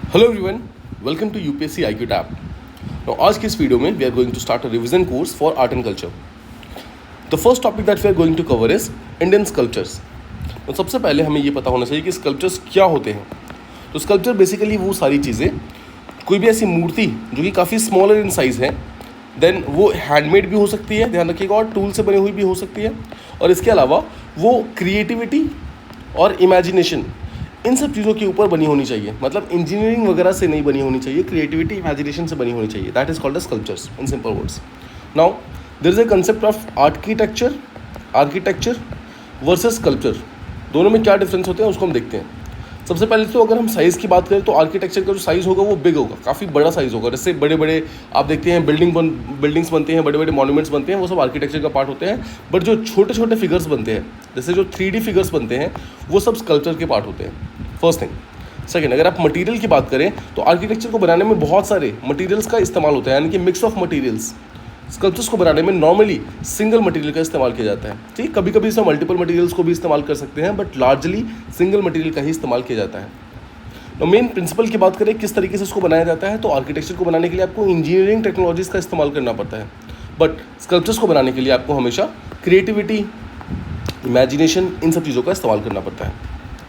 Hello everyone, welcome to UPSC IQ tab. आज की इस वीडियो में we are going to start a revision course for art and culture. The first topic that we are going to cover is Indian sculptures. तो सबसे पहले हमें ये पता होना चाहिए कि स्कल्पचर्स क्या होते हैं। तो स्कल्पचर बेसिकली वो सारी चीज़ें, कोई भी ऐसी मूर्ति जो कि काफ़ी स्मॉलर इन साइज़ है, देन वो हैंडमेड भी हो सकती है, ध्यान रखिएगा, और टूल से बनी हुई भी हो सकती है, और इसके अलावा वो क्रिएटिविटी और इमेजिनेशन, इन सब चीज़ों के ऊपर बनी होनी चाहिए। मतलब इंजीनियरिंग वगैरह से नहीं बनी होनी चाहिए, क्रिएटिविटी इमेजिनेशन से बनी होनी चाहिए। That is called as sculptures in simple words. Now there is a concept of architecture versus sculpture. दोनों में क्या डिफरेंस होते हैं उसको हम देखते हैं। सबसे पहले तो अगर हम साइज़ की बात करें तो आर्किटेक्चर का जो साइज़ होगा वो बिग होगा, काफ़ी बड़ा साइज़ होगा। जैसे बड़े बड़े आप देखते हैं बिल्डिंग्स बनते हैं, बड़े बड़े मॉन्यूमेंट्स बनते हैं, वो सब आर्किटेक्चर का पार्ट होते हैं। बट जो छोटे छोटे फिगर्स बनते हैं, जैसे जो 3D फिगर्स बनते हैं, वो सब स्कल्पचर के पार्ट होते हैं। First thing. सेकेंड, अगर आप मटीरियल की बात करें तो आर्किटेक्चर को बनाने में बहुत सारे मटीरियल्स का इस्तेमाल होता है, यानी कि मिक्स ऑफ मटीरियल्स। स्कल्पचर्स को बनाने में नॉर्मली सिंगल मटेरियल का इस्तेमाल किया जाता है। ठीक, कभी कभी इसमें मल्टीपल मटेरियल्स को भी इस्तेमाल कर सकते हैं, बट लार्जली सिंगल मटेरियल का ही इस्तेमाल किया जाता है। तो मेन प्रिंसिपल की बात करें किस तरीके से इसको बनाया जाता है, तो आर्किटेक्चर को बनाने के लिए आपको इंजीनियरिंग टेक्नोलॉजीज़ का इस्तेमाल करना पड़ता है, बट स्कल्पचर्स को बनाने के लिए आपको हमेशा क्रिएटिविटी, इमेजिनेशन, इन सब चीज़ों का इस्तेमाल करना पड़ता है।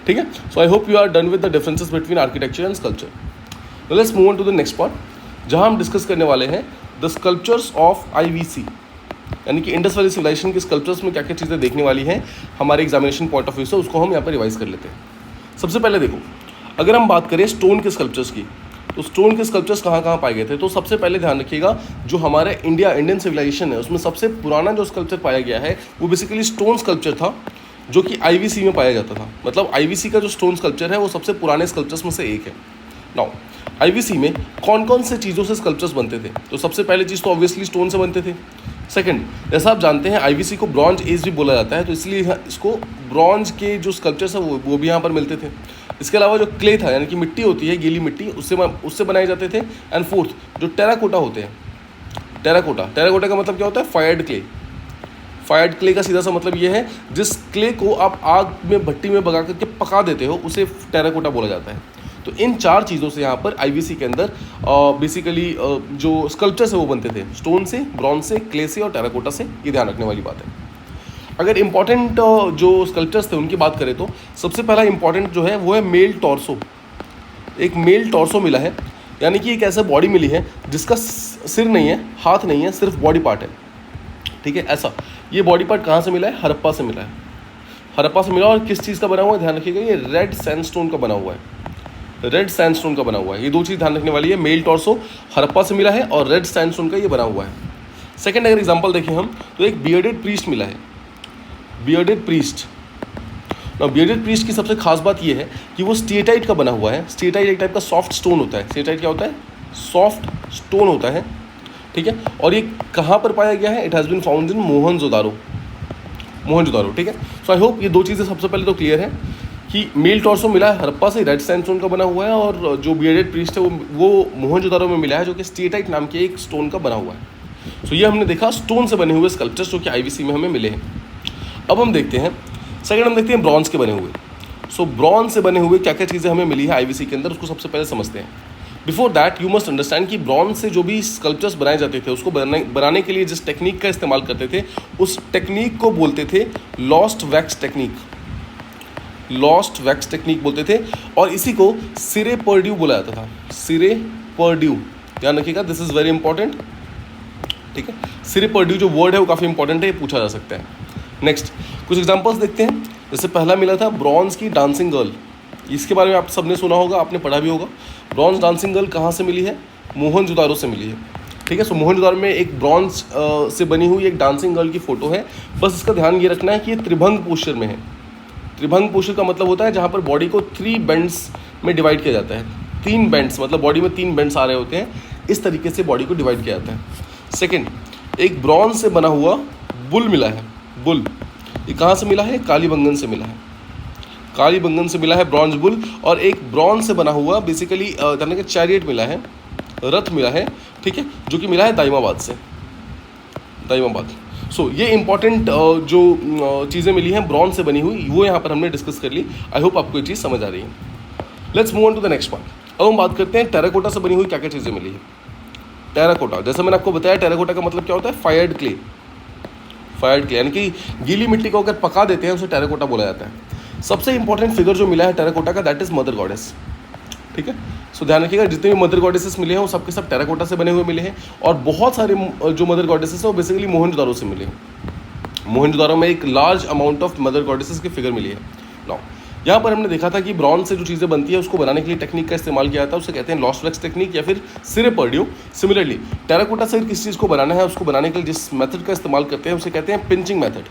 ठीक है, so I hope you are done with the differences between architecture and sculpture. Let's move on to the next part, जहां हम डिस्कस करने वाले हैं द स्कल्पचर्स ऑफ IVC, यानी कि इंडस वैली सिविलाइजेशन के स्कल्पचर्स में क्या क्या चीज़ें देखने वाली हैं हमारे एग्जामिनेशन पॉइंट ऑफ व्यू से, उसको हम यहाँ पर रिवाइज कर लेते हैं। सबसे पहले देखो, अगर हम बात करें स्टोन के स्कल्पचर्स की, तो स्टोन के स्कल्पचर्स कहाँ कहाँ पाए गए थे। तो सबसे पहले ध्यान रखिएगा, जो हमारे इंडियन सिविलाइजेशन है उसमें सबसे पुराना जो स्कल्पचर पाया गया है वो बेसिकली स्टोन स्कल्पचर था, जो कि IVC में पाया जाता था। मतलब IVC का जो स्टोन स्कल्पचर है वो सबसे पुराने स्कल्पचर्स में से एक है। नाउ IVC में कौन कौन से चीज़ों से स्कल्पचर्स बनते थे, तो सबसे पहले चीज़ तो ऑब्वियसली स्टोन से बनते थे। सेकंड, जैसा आप जानते हैं IVC को ब्रॉन्ज एज भी बोला जाता है, तो इसलिए इसको ब्रॉन्ज के जो स्कल्पचर्स है वो भी यहाँ पर मिलते थे। इसके अलावा जो क्ले था, यानी कि मिट्टी होती है, गीली मिट्टी, उससे बनाए जाते थे। एंड फोर्थ, जो टेराकोटा होते हैं, टेराकोटा का मतलब क्या होता है, फायर्ड क्ले का सीधा सा मतलब ये है, जिस क्ले को आप आग में भट्टी में भगा करके पका देते हो उसे टेराकोटा बोला जाता है। तो इन चार चीज़ों से यहाँ पर IVC के अंदर बेसिकली जो स्कल्पचर्स है वो बनते थे, स्टोन से, ब्रॉन्ज से, क्ले से और टेराकोटा से। ये ध्यान रखने वाली बात है। अगर इंपॉर्टेंट जो स्कल्पचर्स थे उनकी बात करें तो सबसे पहला इंपॉर्टेंट जो है वो है मेल टॉर्सो। एक मेल टॉर्सो मिला है, यानी कि एक ऐसा बॉडी मिली है जिसका सिर नहीं है, हाथ नहीं है, सिर्फ बॉडी पार्ट है। ठीक है, ऐसा ये बॉडी पार्ट कहाँ से मिला है, हड़प्पा से मिला है। हड़प्पा से मिला, और किस चीज़ का बना हुआ है, ध्यान रखिएगा, ये रेड सैंडस्टोन का बना हुआ है। रेड सैंडस्टोन का बना हुआ है। ये दो चीज़ ध्यान रखने वाली है, मेल टॉर्सो हड़प्पा से मिला है और रेड सैंडस्टोन का ये बना हुआ है। सेकंड, अगर एग्जांपल देखें हम, तो एक बियर्डेड प्रीस्ट मिला है, बियर्डेड प्रीस्ट। बियर्डेड प्रीस्ट की सबसे खास बात यह है कि वो स्टेटाइट का बना हुआ है। स्टेटाइट एक टाइप का सॉफ्ट स्टोन होता है। स्टेटाइट क्या होता है, सॉफ्ट स्टोन होता है। ठीक है, और ये कहाँ पर पाया गया है, it has been found in Mohenjodaro. ठीक है, सो आई होप ये दो चीज़ें सबसे पहले तो क्लियर है कि मेल टॉर्सो मिला है हड़प्पा से, रेड सैंडस्टोन का बना हुआ है, और जो बियर्डेड प्रीस्ट है वो मोहनजोदारो में मिला है, जो कि स्टेटाइट नाम के एक स्टोन का बना हुआ है। सो ये हमने देखा स्टोन से बने हुए स्कल्पचर्स जो कि IVC में हमें मिले हैं। अब हम देखते हैं सेकंड, हम देखते हैं ब्रॉन्ज के बने हुए। सो ब्रॉन्ज से बने हुए क्या क्या चीज़ें हमें मिली है IVC के अंदर, उसको सबसे पहले समझते हैं। Before that you must understand कि ब्रॉन्ज से जो भी स्कल्पचर्स बनाए जाते थे, उसको बनाने के लिए जिस टेक्निक का इस्तेमाल करते थे, उस टेक्निक को बोलते थे लॉस्ट वैक्स टेक्निक बोलते थे, और इसी को सिरे पर्ड्यू बोला जाता था। सिरे पर्ड्यू, ध्यान रखिएगा, दिस इज़ वेरी इंपॉर्टेंट। ठीक है, सिरे पर्ड्यू जो वर्ड है वो काफ़ी इंपॉर्टेंट है, ये पूछा जा सकता है। नेक्स्ट, कुछ एग्जांपल्स देखते हैं। जैसे पहला मिला था ब्रॉन्ज की डांसिंग गर्ल। इसके बारे में आप सबने सुना होगा, आपने पढ़ा भी होगा। ब्रॉन्ज डांसिंग गर्ल कहाँ से मिली है, मोहनजोदारो से मिली है। ठीक है, सो मोहनजोदारो में एक ब्रॉन्ज से बनी हुई एक डांसिंग गर्ल की फ़ोटो है। बस इसका ध्यान ये रखना है कि ये त्रिभंग पोस्चर में है। त्रिभंग पोस्चर का मतलब होता है जहाँ पर बॉडी को 3 बेंड्स में डिवाइड किया जाता है। 3 बेंड्स मतलब बॉडी में 3 बेंड्स आ रहे होते हैं, इस तरीके से बॉडी को डिवाइड किया जाता है। सेकेंड, एक ब्रॉन्ज से बना हुआ बुल मिला है। बुल ये कहाँ से मिला है, कालीबंगन से मिला है। कालीबंगन से मिला है ब्रॉन्ज बुल। और एक ब्रॉन्ज से बना हुआ बेसिकली चैरियट मिला है, रथ मिला है। ठीक है, जो कि मिला है दाइमाबाद से, दाइमाबाद। सो ये इंपॉर्टेंट जो चीज़ें मिली हैं ब्रॉन्ज से बनी हुई, वो यहाँ पर हमने डिस्कस कर ली। आई होप आपको ये चीज़ समझ आ रही है। Let's move on to the next part. अब हम बात करते हैं टेराकोटा से बनी हुई क्या क्या चीज़ें मिली है। टेराकोटा, जैसे मैंने आपको बताया, टेराकोटा का मतलब क्या होता है, फायर्ड क्ले। फायर्ड क्ले यानी कि गीली मिट्टी को अगर पका देते हैं उसे टेराकोटा बोला जाता है। सबसे इंपॉर्टेंट फिगर जो मिला है टेराकोटा का, दैट इज मदर गॉडेस। ठीक है, सो ध्यान रखिएगा, जितने भी मदर गॉडेसेस मिले हैं वो सबके सब टेराकोटा से बने हुए मिले हैं, और बहुत सारे जो मदर गॉडेसेस हैं वो बेसिकली मोहनजोदारो से मिले हैं। मोहनजोदारो में एक large amount of mother goddesses की फिगर मिली है। नाउ यहाँ पर हमने देखा था कि ब्रॉन्ज से जो चीज़ें बनती है उसको बनाने के लिए टेक्निक का इस्तेमाल किया जाता है, उसे कहते हैं लॉस्ट फ्लेक्स टेक्निक या फिर सिरेपर्डियो। सिमिलरली टेराकोटा से किस चीज़ को बनाना है, उसको बनाने के लिए जिस मेथड का इस्तेमाल करते हैं उसे कहते हैं पिंचिंग मेथड।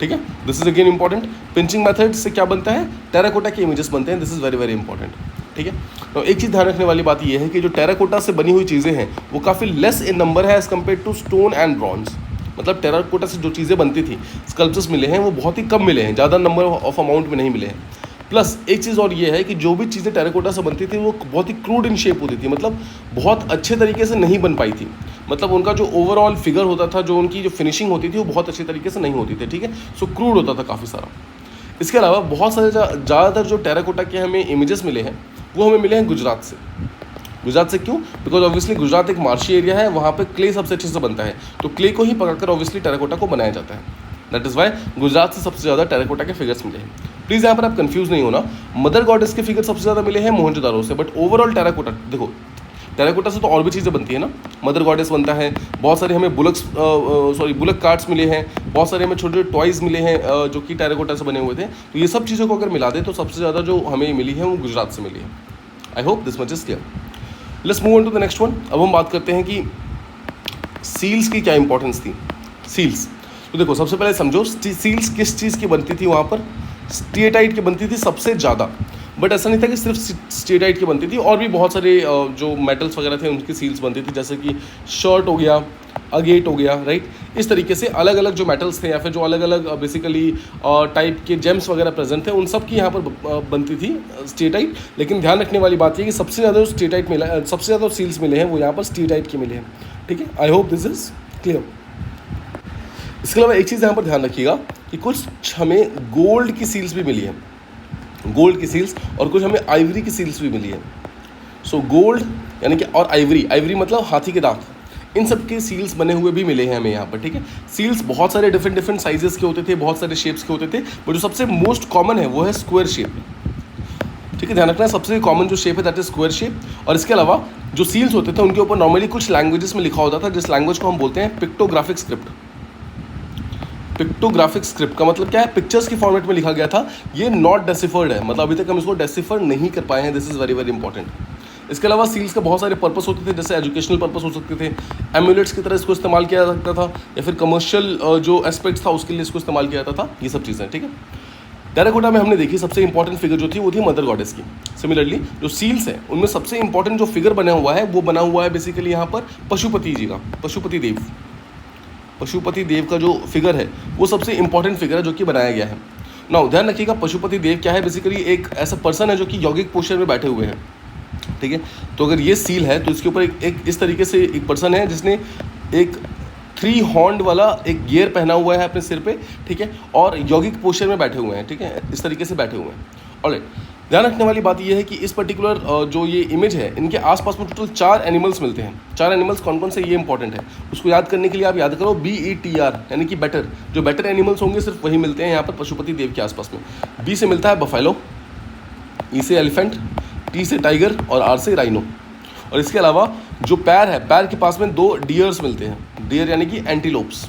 ठीक है, this is again important. Pinching method से क्या बनता है, टेराकोटा के इमेजेस बनते हैं। This is very very important. ठीक है, तो एक चीज़ ध्यान रखने वाली बात यह है कि जो टेराकोटा से बनी हुई चीज़ें हैं वो काफ़ी लेस इन नंबर है as compared to stone and bronze. मतलब टेराकोटा से जो चीज़ें बनती थी, स्कल्पचर्स मिले हैं, वो बहुत ही कम मिले हैं, ज़्यादा नंबर ऑफ अमाउंट में नहीं मिले हैं। प्लस एक चीज़ और ये है कि जो भी चीज़ें टेराकोटा से बनती थी वो बहुत ही क्रूड इन शेप होती थी, मतलब बहुत अच्छे तरीके से नहीं बन पाई थी। मतलब उनका जो ओवरऑल फिगर होता था, जो उनकी जो फिनिशिंग होती थी वो बहुत अच्छी तरीके से नहीं होती थी। ठीक है, सो क्रूड होता था काफ़ी सारा। इसके अलावा बहुत सारे ज़्यादातर जो टेराकोटा के हमें इमेजेस मिले हैं वो हमें मिले हैं गुजरात से। गुजरात से क्यों? बिकॉज ऑब्वियसली गुजरात एक मार्शी एरिया है, वहाँ पे क्ले सबसे अच्छे से बनता है, तो क्ले को ही पकड़कर ऑब्वियसली टेराकोटा को बनाया जाता है। दैट इज़ वाई गुजरात से सबसे ज़्यादा टेराकोटा के फिगर्स मिले हैं। प्लीज़ यहाँ पर आप कंफ्यूज नहीं होना, मदर गॉडेस के फिगर सबसे ज़्यादा मिले हैं मोहनजोदारो से, बट ओवरऑल टेराकोटा देखो, टेराकोटा से तो और भी चीज़ें बनती है ना, मदर गॉडेस बनता है, बहुत सारे हमें बुलक कार्ड्स मिले हैं, बहुत सारे हमें छोटे छोटे टॉयज़ मिले हैं जो कि टेराकोटा से बने हुए थे। तो ये सब चीज़ों को अगर मिला दें तो सबसे ज़्यादा जो हमें मिली है वो गुजरात से मिली है। I hope this much is clear. Let's move on to the next one. अब हम बात करते हैं कि सील्स की क्या इंपॉर्टेंस थी। सील्स, तो देखो सबसे पहले समझो सील्स किस चीज़ की बनती थी, वहाँ पर स्टेटाइट की बनती थी सबसे ज़्यादा। बट ऐसा नहीं था कि सिर्फ स्टेटाइट की बनती थी, और भी बहुत सारे जो मेटल्स वगैरह थे उनकी सील्स बनती थी, जैसे कि शर्ट हो गया, अगेट हो गया, राइट। इस तरीके से अलग अलग जो मेटल्स थे या फिर जो अलग अलग बेसिकली टाइप के जेम्स वगैरह प्रेजेंट थे उन सब की यहाँ पर बनती थी स्टेटाइट। लेकिन ध्यान रखने वाली बात है कि सबसे ज़्यादा जो स्टेटाइट मिला, सबसे ज़्यादा सील्स मिले हैं वो यहाँ पर स्टेटाइट के मिले हैं। ठीक है, I hope this is clear. इसके अलावा एक चीज़ यहाँ पर ध्यान रखिएगा कि कुछ हमें गोल्ड की सील्स भी मिली है, गोल्ड की सील्स, और कुछ हमें आइवरी की सील्स भी मिली है। सो गोल्ड यानी कि और आइवरी मतलब हाथी के दांत, इन सब के सील्स बने हुए भी मिले हैं हमें यहाँ पर। ठीक है, सील्स बहुत सारे डिफरेंट साइजेस के होते थे, बहुत सारे शेप्स के होते थे, बट जो सबसे मोस्ट कॉमन है वो है स्क्वायर शेप। ठीक है, ध्यान रखना है, सबसे कॉमन जो शेप है दैट इज स्क्वायर शेप। और इसके अलावा जो सील्स होते थे उनके ऊपर नॉर्मली कुछ लैंग्वेजेस में लिखा होता था, जिस लैंग्वेज को हम बोलते हैं पिक्टोग्राफिक स्क्रिप्ट। पिक्टोग्राफिक स्क्रिप्ट का मतलब क्या है, पिक्चर्स की फॉर्मेट में लिखा गया था। ये नॉट डेसिफर्ड है, मतलब अभी तक हम इसको डेसिफर नहीं कर पाए हैं। This is very very important. इसके अलावा सील्स के बहुत सारे पर्पस होते थे, जैसे एजुकेशनल पर्पस हो सकते थे, एम्यूलेट्स की तरह इसको इस्तेमाल किया जा सकता था, या फिर कमर्शियल जो एस्पेक्ट्स था उसके लिए इसको इस्तेमाल किया जाता था, ये सब चीज़ें। ठीक है, टेराकोटा में हमने देखी सबसे इंपॉर्टेंट फिगर जो थी वो थी मदर गॉडेस की। सिमिलरली जो सील्स हैं उनमें सबसे इंपॉर्टेंट जो फिगर बना हुआ है वो बना हुआ है बेसिकली यहाँ पर पशुपति जी का, पशुपति देव का जो फिगर है वो सबसे इंपॉर्टेंट फिगर है जो कि बनाया गया है। नाउ ध्यान रखिएगा, पशुपति देव क्या है, बेसिकली एक ऐसा पर्सन है जो कि यौगिक पोस्चर में बैठे हुए हैं। ठीक है, तो अगर ये सील है तो इसके ऊपर एक इस तरीके से एक पर्सन है जिसने एक 3 हॉर्न वाला एक गियर पहना हुआ है अपने सिर पे। ठीक है, और यौगिक पोस्चर में बैठे हुए हैं। ठीक है, इस तरीके से बैठे हुए हैं। ऑलराइट, ध्यान रखने वाली बात यह है कि इस पर्टिकुलर जो ये इमेज है, इनके आसपास में टोटल 4 एनिमल्स मिलते हैं। 4 एनिमल्स कौन कौन से, ये इंपॉर्टेंट है, उसको याद करने के लिए आप याद करो BETR, यानी कि बेटर। जो बेटर एनिमल्स होंगे सिर्फ वही मिलते हैं यहाँ पर पशुपति देव के आसपास में। B से मिलता है बफेलो, E से एलिफेंट, T से टाइगर और R से राइनो। और इसके अलावा जो पैर है, पैर के पास में 2 डियर्स मिलते हैं, डियर यानी कि एंटीलोप्स।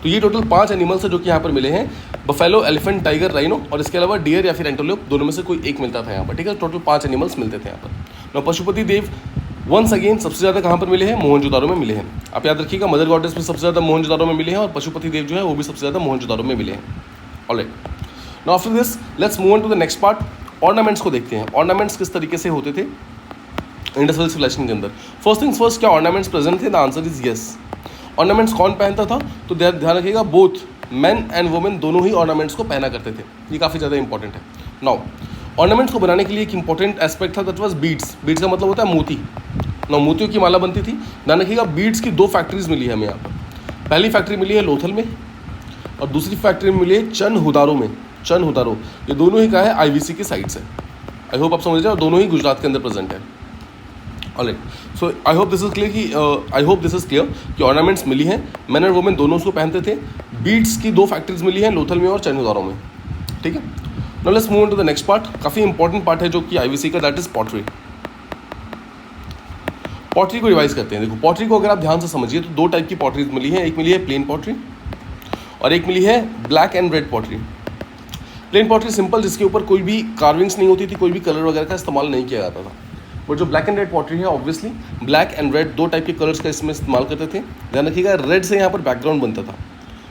तो ये टोटल 5 एनिमल्स है जो कि यहाँ पर मिले हैं, बफेलो, एलिफेंट, टाइगर, राइनो, और इसके अलावा डियर या फिर एंटीलोप, दोनों में से कोई एक मिलता था यहाँ पर। ठीक है, टोटल 5 एनिमल्स मिलते थे यहाँ पर। now पशुपति देव वंस अगेन सबसे ज़्यादा कहाँ पर मिले हैं, मोहनजोदारो में मिले हैं। आप याद रखिएगा, मदर गॉडेस भी सबसे ज़्यादा मोहनजोदारो में मिले हैं, और पशुपति देव जो है वो भी सबसे ज़्यादा मोहनजोदारो में मिले हैं। Alright, now after this let's move on to the next part. Ornaments को देखते हैं, ऑर्नामेंट्स किस तरीके से होते थे इंडस वैली सिविलाइजेशन के अंदर। फर्स्ट थिंग्स फर्स्ट, क्या ऑर्नामेंट्स प्रेजेंट थे? The answer is yes. Ornaments कौन पहनता था? तो ध्यान रखिएगा, बोथ मैन एंड वुमेन दोनों ही ऑर्नामेंट्स को पहना करते थे। ये काफ़ी ज़्यादा इंपॉर्टेंट है। नाउ ऑर्नामेंट्स को बनाने के लिए एक इंपॉर्टेंट एस्पेक्ट था, दैट वाज बीड्स। बीड्स का मतलब होता है मोती। नाउ मोतियों की माला बनती थी। ध्यान रखिएगा, बीड्स की 2 फैक्ट्रीज मिली है हमें यहाँ पर। पहली फैक्ट्री मिली है लोथल में, और दूसरी फैक्ट्री मिली है चनहुदारो में। चनहुदारो, ये दोनों ही क्या है, IVC की साइड से। आई होप आप समझ रहे हैं, और दोनों ही गुजरात के अंदर प्रेजेंट है। Alright, so I hope this is clear कि ऑर्नामेंट्स मिली हैं, मैन और वुमेन दोनों उसको पहनते थे। बीड्स की 2 फैक्ट्रीज मिली हैं, लोथल में और चैनुदारो में। ठीक है, now let's move on to the next part. काफ़ी इंपॉर्टेंट पार्ट है जो कि आईवीसी का, दैट इज पॉटरी। पॉटरी को रिवाइज करते हैं। देखो, पॉटरी को अगर आप ध्यान से समझिए तो 2 टाइप की पॉटरीज मिली है। एक मिली है प्लेन पॉटरी और एक मिली है black and red pottery. Plain pottery simple, जिसके ऊपर कोई भी कार्विंग्स नहीं होती थी, कोई भी कलर वगैरह का इस्तेमाल नहीं किया जाता था। बट जो ब्लैक एंड रेड पॉटरी है, obviously black and red 2 type के कलर्स का इसमें इस्तेमाल करते थे। ध्यान रखिएगा, रेड से यहाँ पर बैकग्राउंड बनता था,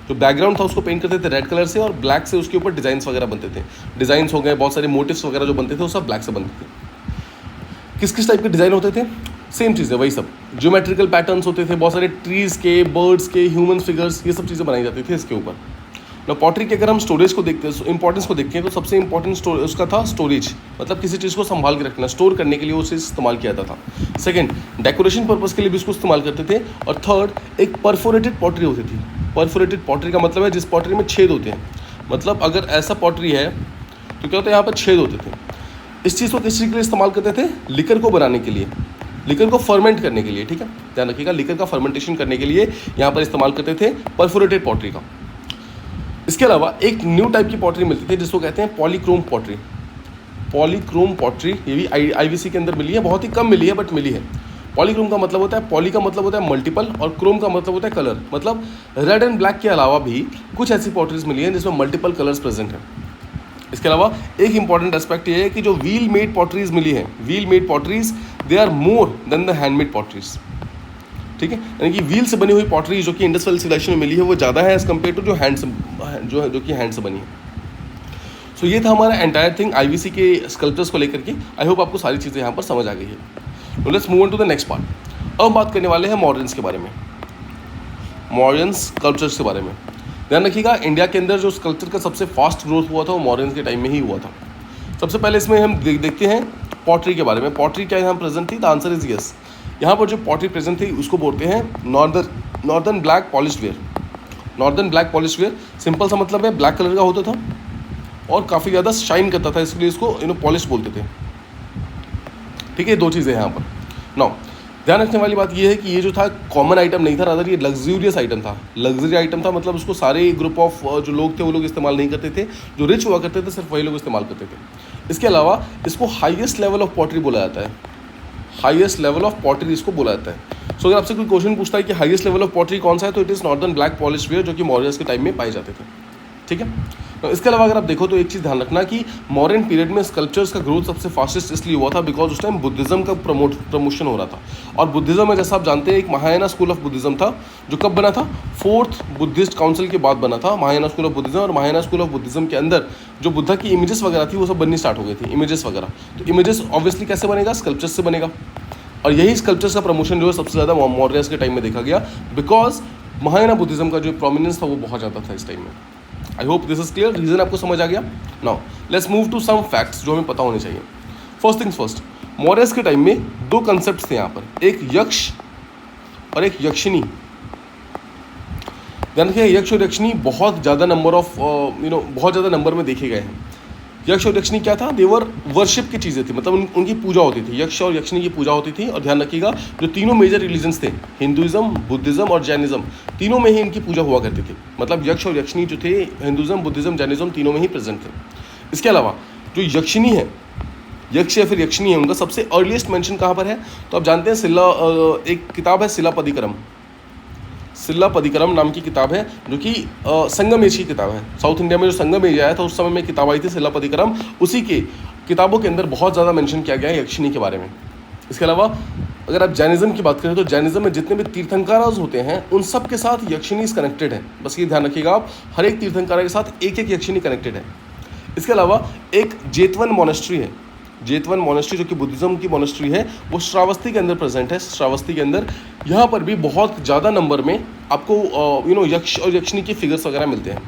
जो बैकग्राउंड था उसको पेंट करते थे रेड कलर से, और ब्लैक से उसके ऊपर डिजाइंस वगैरह बनते थे। डिजाइंस हो गए, बहुत सारे मोटिव्स वगैरह जो बनते थे वो सब ब्लैक से बनते थे। किस किस टाइप के डिज़ाइन होते थे? सेम चीज़ है, वही सब ज्योमेट्रिकल पैटर्न्स होते थे, बहुत सारे ट्रीज़ के, बर्ड्स के, ह्यूमन फिगर्स, ये सब चीज़ें बनाई जाती थी इसके ऊपर। ना पॉटरी के अगर हम स्टोरेज को देखते हैं, इंपॉर्टेंस को देखते हैं, तो सबसे इंपॉर्टेंट उसका था स्टोरेज, मतलब किसी चीज़ को संभाल के रखना, स्टोर करने के लिए वो चीज़ इस्तेमाल किया जाता था। सेकंड, डेकोरेशन पर्पज़ के लिए भी उसको इस्तेमाल करते थे। और थर्ड, एक परफोरेटेड पॉटरी होती थी। परफोरेटेड पॉटरी का मतलब है जिस पॉटरी में छेद होते हैं, मतलब अगर ऐसा पॉटरी है तो क्या होता है, यहाँ पर छेद होते थे। इस चीज़ को किस चीज़ के लिए इस्तेमाल करते थे? लिकर को बनाने के लिए, लिकर को फर्मेंट करने के लिए। ठीक है, ध्यान रखिएगा, लिकर का फर्मेंटेशन करने के लिए यहाँ पर इस्तेमाल करते थे परफोरेटेड पॉटरी का। इसके अलावा एक न्यू टाइप की पॉटरी मिलती थी जिसको कहते हैं पॉलीक्रोम पॉटरी। पॉलीक्रोम पॉटरी ये भी आईवीसी के अंदर मिली है, बहुत ही कम मिली है बट मिली है। पॉलीक्रोम का मतलब होता है, पॉली का मतलब होता है मल्टीपल, और क्रोम का मतलब होता है कलर, मतलब रेड एंड ब्लैक के अलावा भी कुछ ऐसी पॉटरीज मिली हैं जिसमें मल्टीपल कलर्स प्रेजेंट हैं। इसके अलावा एक इंपॉर्टेंट एस्पेक्ट ये है कि जो व्हील मेड पॉटरीज मिली है, wheel made potteries they are more than the handmade potteries. ठीक है, यानी कि व्हील से बनी हुई पॉटरी जो कि इंडस्ट्रियल सिविलाइजेशन में मिली है वो ज़्यादा है एज कम्पेयर टू जो हैंड से जो कि हैंड से बनी है। सो ये था हमारा एंटायर थिंग आईवीसी के स्कल्पचर्स को लेकर के। आई होप आपको सारी चीज़ें यहाँ पर समझ आ गई है। Let's move on to the next part. अब बात करने वाले हैं मॉडर्न्स के बारे में, मॉडर्न स्कल्पचर्स के बारे में। ध्यान रखिएगा, इंडिया के अंदर जो स्कल्पचर का सबसे फास्ट ग्रोथ हुआ था वो मॉडर्न्स के टाइम में ही हुआ था। सबसे पहले इसमें हम देखते हैं पॉटरी के बारे में। पॉटरी क्या यहाँ प्रेजेंट थी? The answer is yes. यहाँ पर जो पॉटरी प्रेजेंट थी उसको बोलते हैं northern black polished where. Northern black polished where simple सा मतलब है ब्लैक कलर का होता था और काफ़ी ज़्यादा शाइन करता था, इसलिए इसको पॉलिश बोलते थे। ठीक है, 2 चीज़ें यहाँ पर। नाउ ध्यान रखने वाली बात ये है कि ये जो था कॉमन आइटम नहीं था, रादर ये लग्जूरियस आइटम था। लग्जरी आइटम था, मतलब उसको सारे ग्रुप ऑफ जो लोग थे वो लोग इस्तेमाल नहीं करते थे। जो रिच हुआ करते थे सिर्फ वही लोग इस्तेमाल करते थे। इसके अलावा इसको हाईएस्ट लेवल ऑफ पॉटरी बोला जाता है। हाईएस्ट लेवल ऑफ पॉटरी इसको बोला जाता है। सो अगर आपसे कोई क्वेश्चन पूछता है कि हाईएस्ट लेवल ऑफ पॉटरी कौन सा है, तो it is northern black polished ware, जो कि मौर्यस के टाइम में पाए जाते थे। ठीक है, तो इसके अलावा अगर आप देखो तो एक चीज़ ध्यान रखना कि मॉडर्न पीरियड में स्कल्पचर्स का ग्रोथ सबसे फास्टेस्ट इसलिए हुआ था बिकॉज उस टाइम बुद्धिज़्म का प्रमोशन हो रहा था। और बुद्धिज़्म में जैसा आप जानते हैं एक महायाना स्कूल ऑफ बुद्धिज़्म था जो कब बना था? 4th बुद्धिस्ट काउंसिल के बाद बना था महायाना स्कूल ऑफ बुद्धिज़्म। और महायाना स्कूल ऑफ बुद्धिज़्म के अंदर जो बुद्धा की इमेजेस वगैरह थी वो सब बननी स्टार्ट हो गई थी, इमेजेस वगैरह। तो इमेजेस ऑब्वियसली कैसे बनेगा? स्कल्पचर्स से बनेगा। और यही स्कल्पचर्स का प्रमोशन जो है सबसे ज़्यादा मौर्यस के टाइम में देखा गया बिकॉज महायाना बुद्धिज़्म का जो प्रोमिनेंस था वो बहुत ज़्यादा था इस टाइम में। I hope this is clear, reason आपको समझ आ गया। Now let's move to some facts जो हमें पता होने चाहिए। फर्स्ट थिंग्स फर्स्ट, मौर्यस के टाइम में 2 कंसेप्ट थे यहाँ पर, एक यक्ष और एक यक्षिणी। ध्यान रखिए, यक्ष और यक्षिणी बहुत ज़्यादा नंबर ऑफ बहुत ज़्यादा नंबर में देखे गए हैं। यक्ष और यक्षिणी क्या था? देवर वर्शिप की चीज़ें थी, मतलब उनकी पूजा होती थी। यक्ष और यक्षिणी की पूजा होती थी। और ध्यान रखिएगा जो तीनों मेजर रिलीजन्स थे, हिंदुइज्म, बुद्धिज़्म और जैनिज्म, तीनों में ही इनकी पूजा हुआ करती थी। मतलब यक्ष और यक्षिणी जो थे हिंदुइज्म, बुद्धिज़्म, जैनिज्म तीनों में ही प्रेजेंट थे। इसके अलावा जो यक्षिणी है, यक्ष या फिर यक्षिणी है, उनका सबसे अर्लीस्ट मेंशन कहाँ पर है? तो आप जानते हैं एक किताब है शिलापदिकरम। शिलापदिकरम नाम की किताब है जो कि संगम एज की किताब है। साउथ इंडिया में जो संगम एज आया था उस समय में किताब आई थी शिलापदिकरम। उसी के किताबों के अंदर बहुत ज़्यादा मेंशन किया गया है यक्षिणी के बारे में। इसके अलावा अगर आप जैनिज्म की बात करें तो जैनिज्म में जितने भी तीर्थंकराज होते हैं उन सब के साथ यक्षिणी कनेक्टेड है। बस ये ध्यान रखिएगा आप, हर एक तीर्थंकरा के साथ एक एक यक्षिणी कनेक्टेड है। इसके अलावा एक जेतवन मोनेस्ट्री है, जेतवन मोनेस्ट्री जो कि बुद्धिज़्म की मोनेस्ट्री है, वो श्रावस्ती के अंदर प्रेजेंट है। श्रावस्ती के अंदर यहाँ पर भी बहुत ज़्यादा नंबर में आपको यक्ष और यक्षिणी की फिगर्स वगैरह मिलते हैं।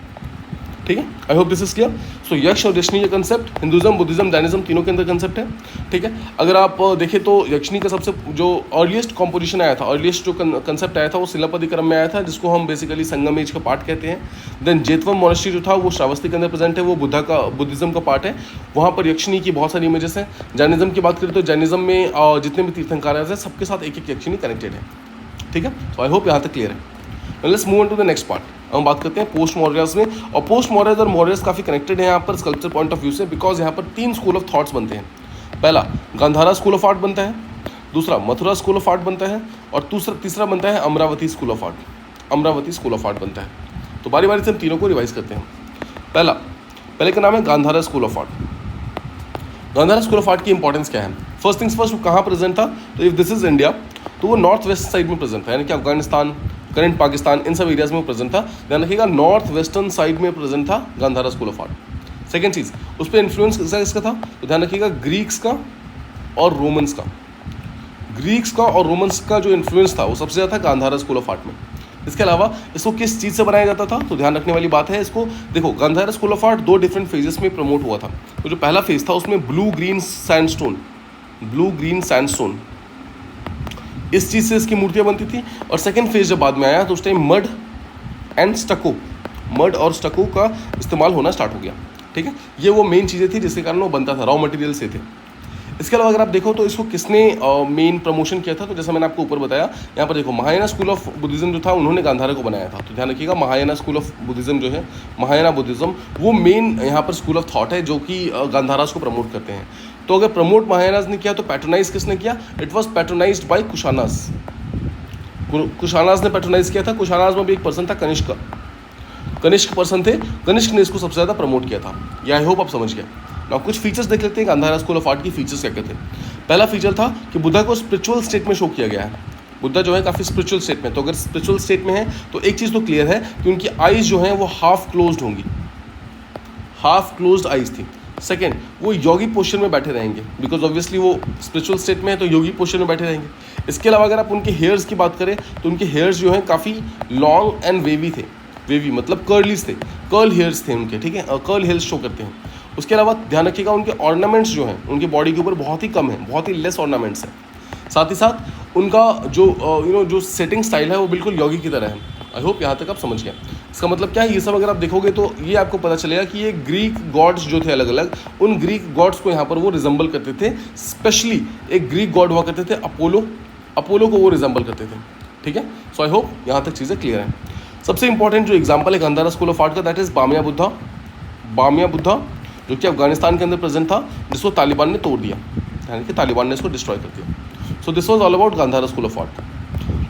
ठीक है, I hope this is clear. So Yaksha और यक्षिणी का कंसेप्ट हिंदुज्म, बुद्धिज्म, जैनिज्म तीनों के अंदर कंसेप्ट है। ठीक है, अगर आप देखें तो यक्षिणी का सबसे जो अर्लीस्ट कॉम्पोजिशन आया था, अर्लीस्ट जो कंसेप्ट आया था वो शिलापति क्रम में आया था, जिसको हम बेसिकली संगम एज का पार्ट कहते हैं। देन जेतवम मोनेस्ट्री जो था वो श्रावस्ती के अंदर प्रेजेंट है, वो बुद्धिज्म का पार्ट है। वहाँ पर यक्षिणी की बहुत सारी इमेजेस हैं। जैनिज्म की बात करें तो जैनिज्म में जितने भी तीर्थंकर हैं सबके साथ एक एक यक्षिणी कनेक्टेड है। ठीक है, तो आई होप यहाँ तक क्लियर है। Let's move on to the next part. हम बात करते हैं पोस्ट मॉडर्निज्म में, और पोस्ट मॉडर्निज्म और मॉडर्निज्म काफ़ी कनेक्टेड है यहाँ पर स्कल्पचर पॉइंट ऑफ व्यू से, बिकॉज यहाँ पर 3 स्कूल ऑफ थॉट्स बनते हैं। पहला गांधारा स्कूल ऑफ आर्ट बनता है, दूसरा मथुरा स्कूल ऑफ आर्ट बनता है, और तीसरा बनता है Amaravati school of art. Amaravati school of art बनता है। तो बारी बारी से हम तीनों को रिवाइज करते हैं। पहले का नाम है Gandhara school of art. Gandhara school of art की इंपॉर्टेंस क्या है? फर्स्ट थिंग्स फर्स्ट, कहाँ प्रेजेंट था? तो इफ दिस इज इंडिया तो वो नॉर्थ वेस्ट साइड में प्रेजेंट था, यानी कि अफगानिस्तान, करंट पाकिस्तान, इन सब एरियाज में प्रेजेंट था। ध्यान रखिएगा, नॉर्थ वेस्टर्न साइड में प्रेजेंट था Gandhara school of art. Second चीज़, उस पर इन्फ्लुएंस किसका था? तो ध्यान रखिएगा, ग्रीक्स का और रोमन्स का। ग्रीक्स का और रोमन्स का जो इन्फ्लुएंस था वो सबसे ज़्यादा था गांधारा स्कूल ऑफ आर्ट में। इसके अलावा इसको किस चीज़ से बनाया जाता था? तो ध्यान रखने वाली बात है, इसको देखो, Gandhara school of art 2 different phases में प्रमोट हुआ था। तो जो पहला फेज था उसमें ब्लू ग्रीन सैंडस्टोन इस चीज़ से इसकी मूर्तियाँ बनती थी। और सेकेंड फेज जब बाद में आया तो उस टाइम मड और स्टको का इस्तेमाल होना स्टार्ट हो गया। ठीक है, ये वो मेन चीज़ें थी जिसके कारण वो बनता था, रॉ मटेरियल से थे। इसके अलावा अगर आप देखो तो इसको किसने मेन प्रमोशन किया था? तो जैसा मैंने आपको ऊपर बताया, यहाँ पर देखो, महायाना स्कूल ऑफ बुद्धिज्म जो था उन्होंने गांधारा को बनाया था। तो ध्यान रखिएगा, महायाना स्कूल ऑफ बुद्धिज्म जो है, महायाना बुद्धिज्म, वो मेन यहाँ पर स्कूल ऑफ थॉट है जो कि गांधारास को प्रमोट करते हैं। तो अगर प्रमोट महायानास ने किया तो पैट्रोनाइज किसने किया? It was patronised by Kushanas. Kushanas ने पैट्रोनाइज किया था। कुशानास में भी एक पर्सन था, कनिष्क पर्सन थे। कनिष्क ने इसको सबसे ज़्यादा प्रमोट किया था। ये आई होप आप समझ गए। ना कुछ फीचर्स देख लेते हैं गांधारा स्कूल ऑफ आर्ट की। फीचर्स क्या क्या थे? पहला फीचर था कि बुद्धा को स्पिरिचुअल स्टेट में शो किया गया है। बुद्धा जो है काफ़ी स्पिरिचुअल स्टेट में, तो अगर स्पिरिचुअल स्टेट में है तो एक चीज़ तो क्लियर है कि उनकी आइज़ जो हैं वो हाफ क्लोज्ड होंगी, हाफ क्लोज्ड आइज़ थी। सेकेंड, वो योगी पोस्चर में बैठे रहेंगे, बिकॉज ऑब्वियसली वो स्पिरिचुअल स्टेट में है तो योगी पोस्चर में बैठे रहेंगे। इसके अलावा अगर आप उनके हेयर्स की बात करें तो उनके हेयर्स जो हैं काफ़ी लॉन्ग एंड वेवी थे। वेवी मतलब कर्लीज थे, कर्ल हेयर्स थे उनके। ठीक है, कर्ल हेयर्स शो करते हैं। उसके अलावा ध्यान रखिएगा, उनके ऑर्नामेंट्स जो हैं उनके बॉडी के ऊपर बहुत ही कम है, बहुत ही लेस ऑर्नामेंट्स हैं। साथ ही साथ उनका जो जो सेटिंग स्टाइल है वो बिल्कुल योगी की तरह है। आई होप यहाँ तक आप समझ गए। इसका मतलब क्या है? ये सब अगर आप देखोगे तो ये आपको पता चलेगा कि ये ग्रीक गॉड्स जो थे अलग अलग, उन ग्रीक गॉड्स को यहाँ पर वो रिजेंबल करते थे। स्पेशली एक ग्रीक गॉड हुआ करते थे अपोलो को वो रिजेंबल करते थे। ठीक है, सो आई होप यहाँ तक चीज़ें क्लियर हैं। सबसे इंपॉर्टेंट जो एग्जाम्पल है गांधारा स्कूल ऑफ आर्ट का, दैट इज़ बामिया बुद्धा, जो कि अफगानिस्तान के अंदर प्रेजेंट था, जिसको तालिबान ने तोड़ दिया, यानी कि तालिबान ने इसको डिस्ट्रॉय कर दिया। So this was all about Gandhara school of art.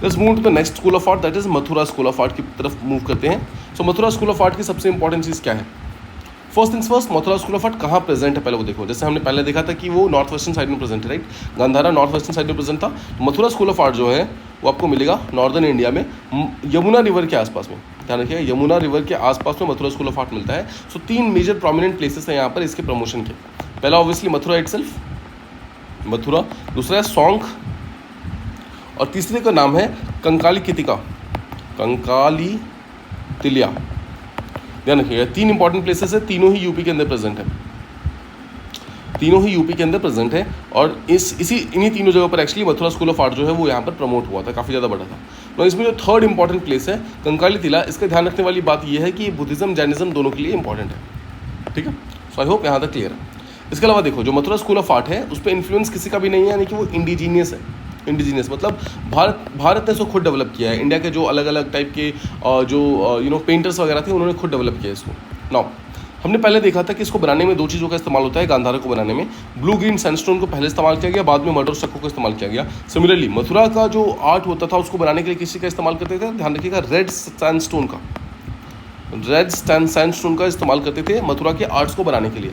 Let's move to the next school of art, that is Mathura school of art की तरफ मूव करते हैं। So Mathura school of art की सबसे इंपॉर्टेंट चीज़ क्या है? First things first, Mathura school of art कहाँ प्रेजेंट है पहले वो देखो। जैसे हमने पहले देखा था कि वो नॉर्थ वेस्टर्न साइड में प्रेजेंट है, right? Gandhara north western side में प्रेजेंट था। मथुरा स्कूल ऑफ आर्ट जो है वो आपको मिलेगा नॉर्दर्न इंडिया में, यमुना रिवर के आसपास में। ध्यान रखिएगा, यमुना रिवर के आसपास में मथुरा स्कूल ऑफ आर्ट मिलता है। सो 3 मेजर प्रोमिनेंट प्लेसेस हैं यहाँ पर इसके प्रमोशन के। पहला ऑब्वियसली मथुरा इटसेल्फ, मथुरा, दूसरा है सौंख, और तीसरे का नाम है कंकाली तिलिया। ध्यान रखिएगा, 3 इंपॉर्टेंट प्लेसेस है, तीनों ही यूपी के अंदर प्रेजेंट है। और इन्हीं तीनों जगह पर actually Mathura school of art जो है वो यहाँ पर प्रमोट हुआ था, काफ़ी ज़्यादा बड़ा था। तो इसमें जो थर्ड इंपॉर्टेंट प्लेस है कंकाली तिला, इसका ध्यान रखने वाली बात यह है कि बुद्धिज्म जैनिज्म दोनों के लिए इंपॉर्टेंट है। ठीक है, सो आई होप यहाँ तक क्लियर है। इसके अलावा देखो, जो मथुरा स्कूल ऑफ आर्ट है उस पर इन्फ्लुएंस किसी का भी नहीं है, यानी कि वो इंडिजीनियस है। इंडिजीनियस मतलब भारत ने इसको खुद डेवलप किया है। इंडिया के जो अलग अलग टाइप के जो पेंटर्स वगैरह थे उन्होंने खुद डेवलप किया इसको। नाउ हमने पहले देखा था कि इसको बनाने में 2 चीज़ों का इस्तेमाल होता है। गांधारा को बनाने में ब्लू ग्रीन सैंडस्टोन को पहले इस्तेमाल किया गया, बाद में मड और स्टको को इस्तेमाल किया गया। सिमिलरली मथुरा का जो आर्ट होता था उसको बनाने के लिए किसी का इस्तेमाल करते थे? ध्यान रखिएगा, रेड सैंडस्टोन का इस्तेमाल करते थे मथुरा के आर्ट्स को बनाने के लिए।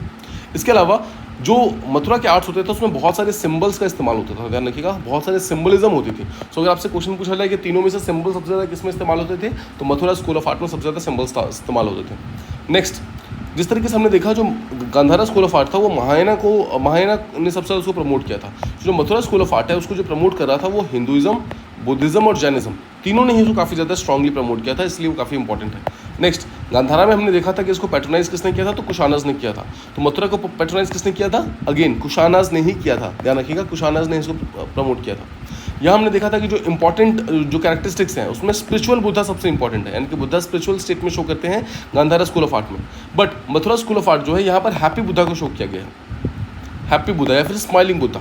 इसके अलावा जो मथुरा के आर्ट्स होते थे उसमें बहुत सारे सिंबल्स का इस्तेमाल होता था। ध्यान रखिएगा, बहुत सारे सिंबलिज्म होती थी। सो अगर आपसे क्वेश्चन पूछा जाए कि तीनों में से सिंबल सबसे ज़्यादा किस में इस्तेमाल होते थे, तो मथुरा स्कूल ऑफ आर्ट में सबसे ज़्यादा सिंबल्स इस्तेमाल होते थे। नेक्स्ट, जिस तरीके से हमने देखा जो गांधारा स्कूल ऑफ आर्ट था वो महायाना ने सबसे ज़्यादा उसको प्रमोट किया था। जो मथुरा स्कूल ऑफ आर्ट है उसको जो प्रमोट कर रहा था वो हिंदुइज्म, बुद्धिज्म और जैनिज्म तीनों ने ही उसको काफ़ी ज़्यादा स्ट्रांगली प्रमोट किया था, इसलिए वो काफ़ी इंपॉर्टेंट है। नेक्स्ट, गांधारा में हमने देखा था कि इसको पैट्रोनाइज किसने किया था, तो कुशानस ने किया था। तो मथुरा को पैट्रोनाइज किसने किया था, अगेन कुशानस ने ही किया था, ध्यान रखिएगा, कुशानस ने इसको प्रमोट किया था। यहाँ हमने देखा था कि जो इंपॉर्टेंट जो कैरेक्टरिस्टिक्स हैं उसमें स्पिरिचुअल बुद्धा सबसे इंपॉर्टेंट है, यानी कि बुद्धा स्पिरिचुअल स्टेट में शो करते हैं गांधारा स्कूल ऑफ आर्ट में। But Mathura school of art जो है यहाँ पर हैप्पी बुद्धा को शो किया गया है, हैप्पी बुद्धा या फिर स्माइलिंग बुद्धा।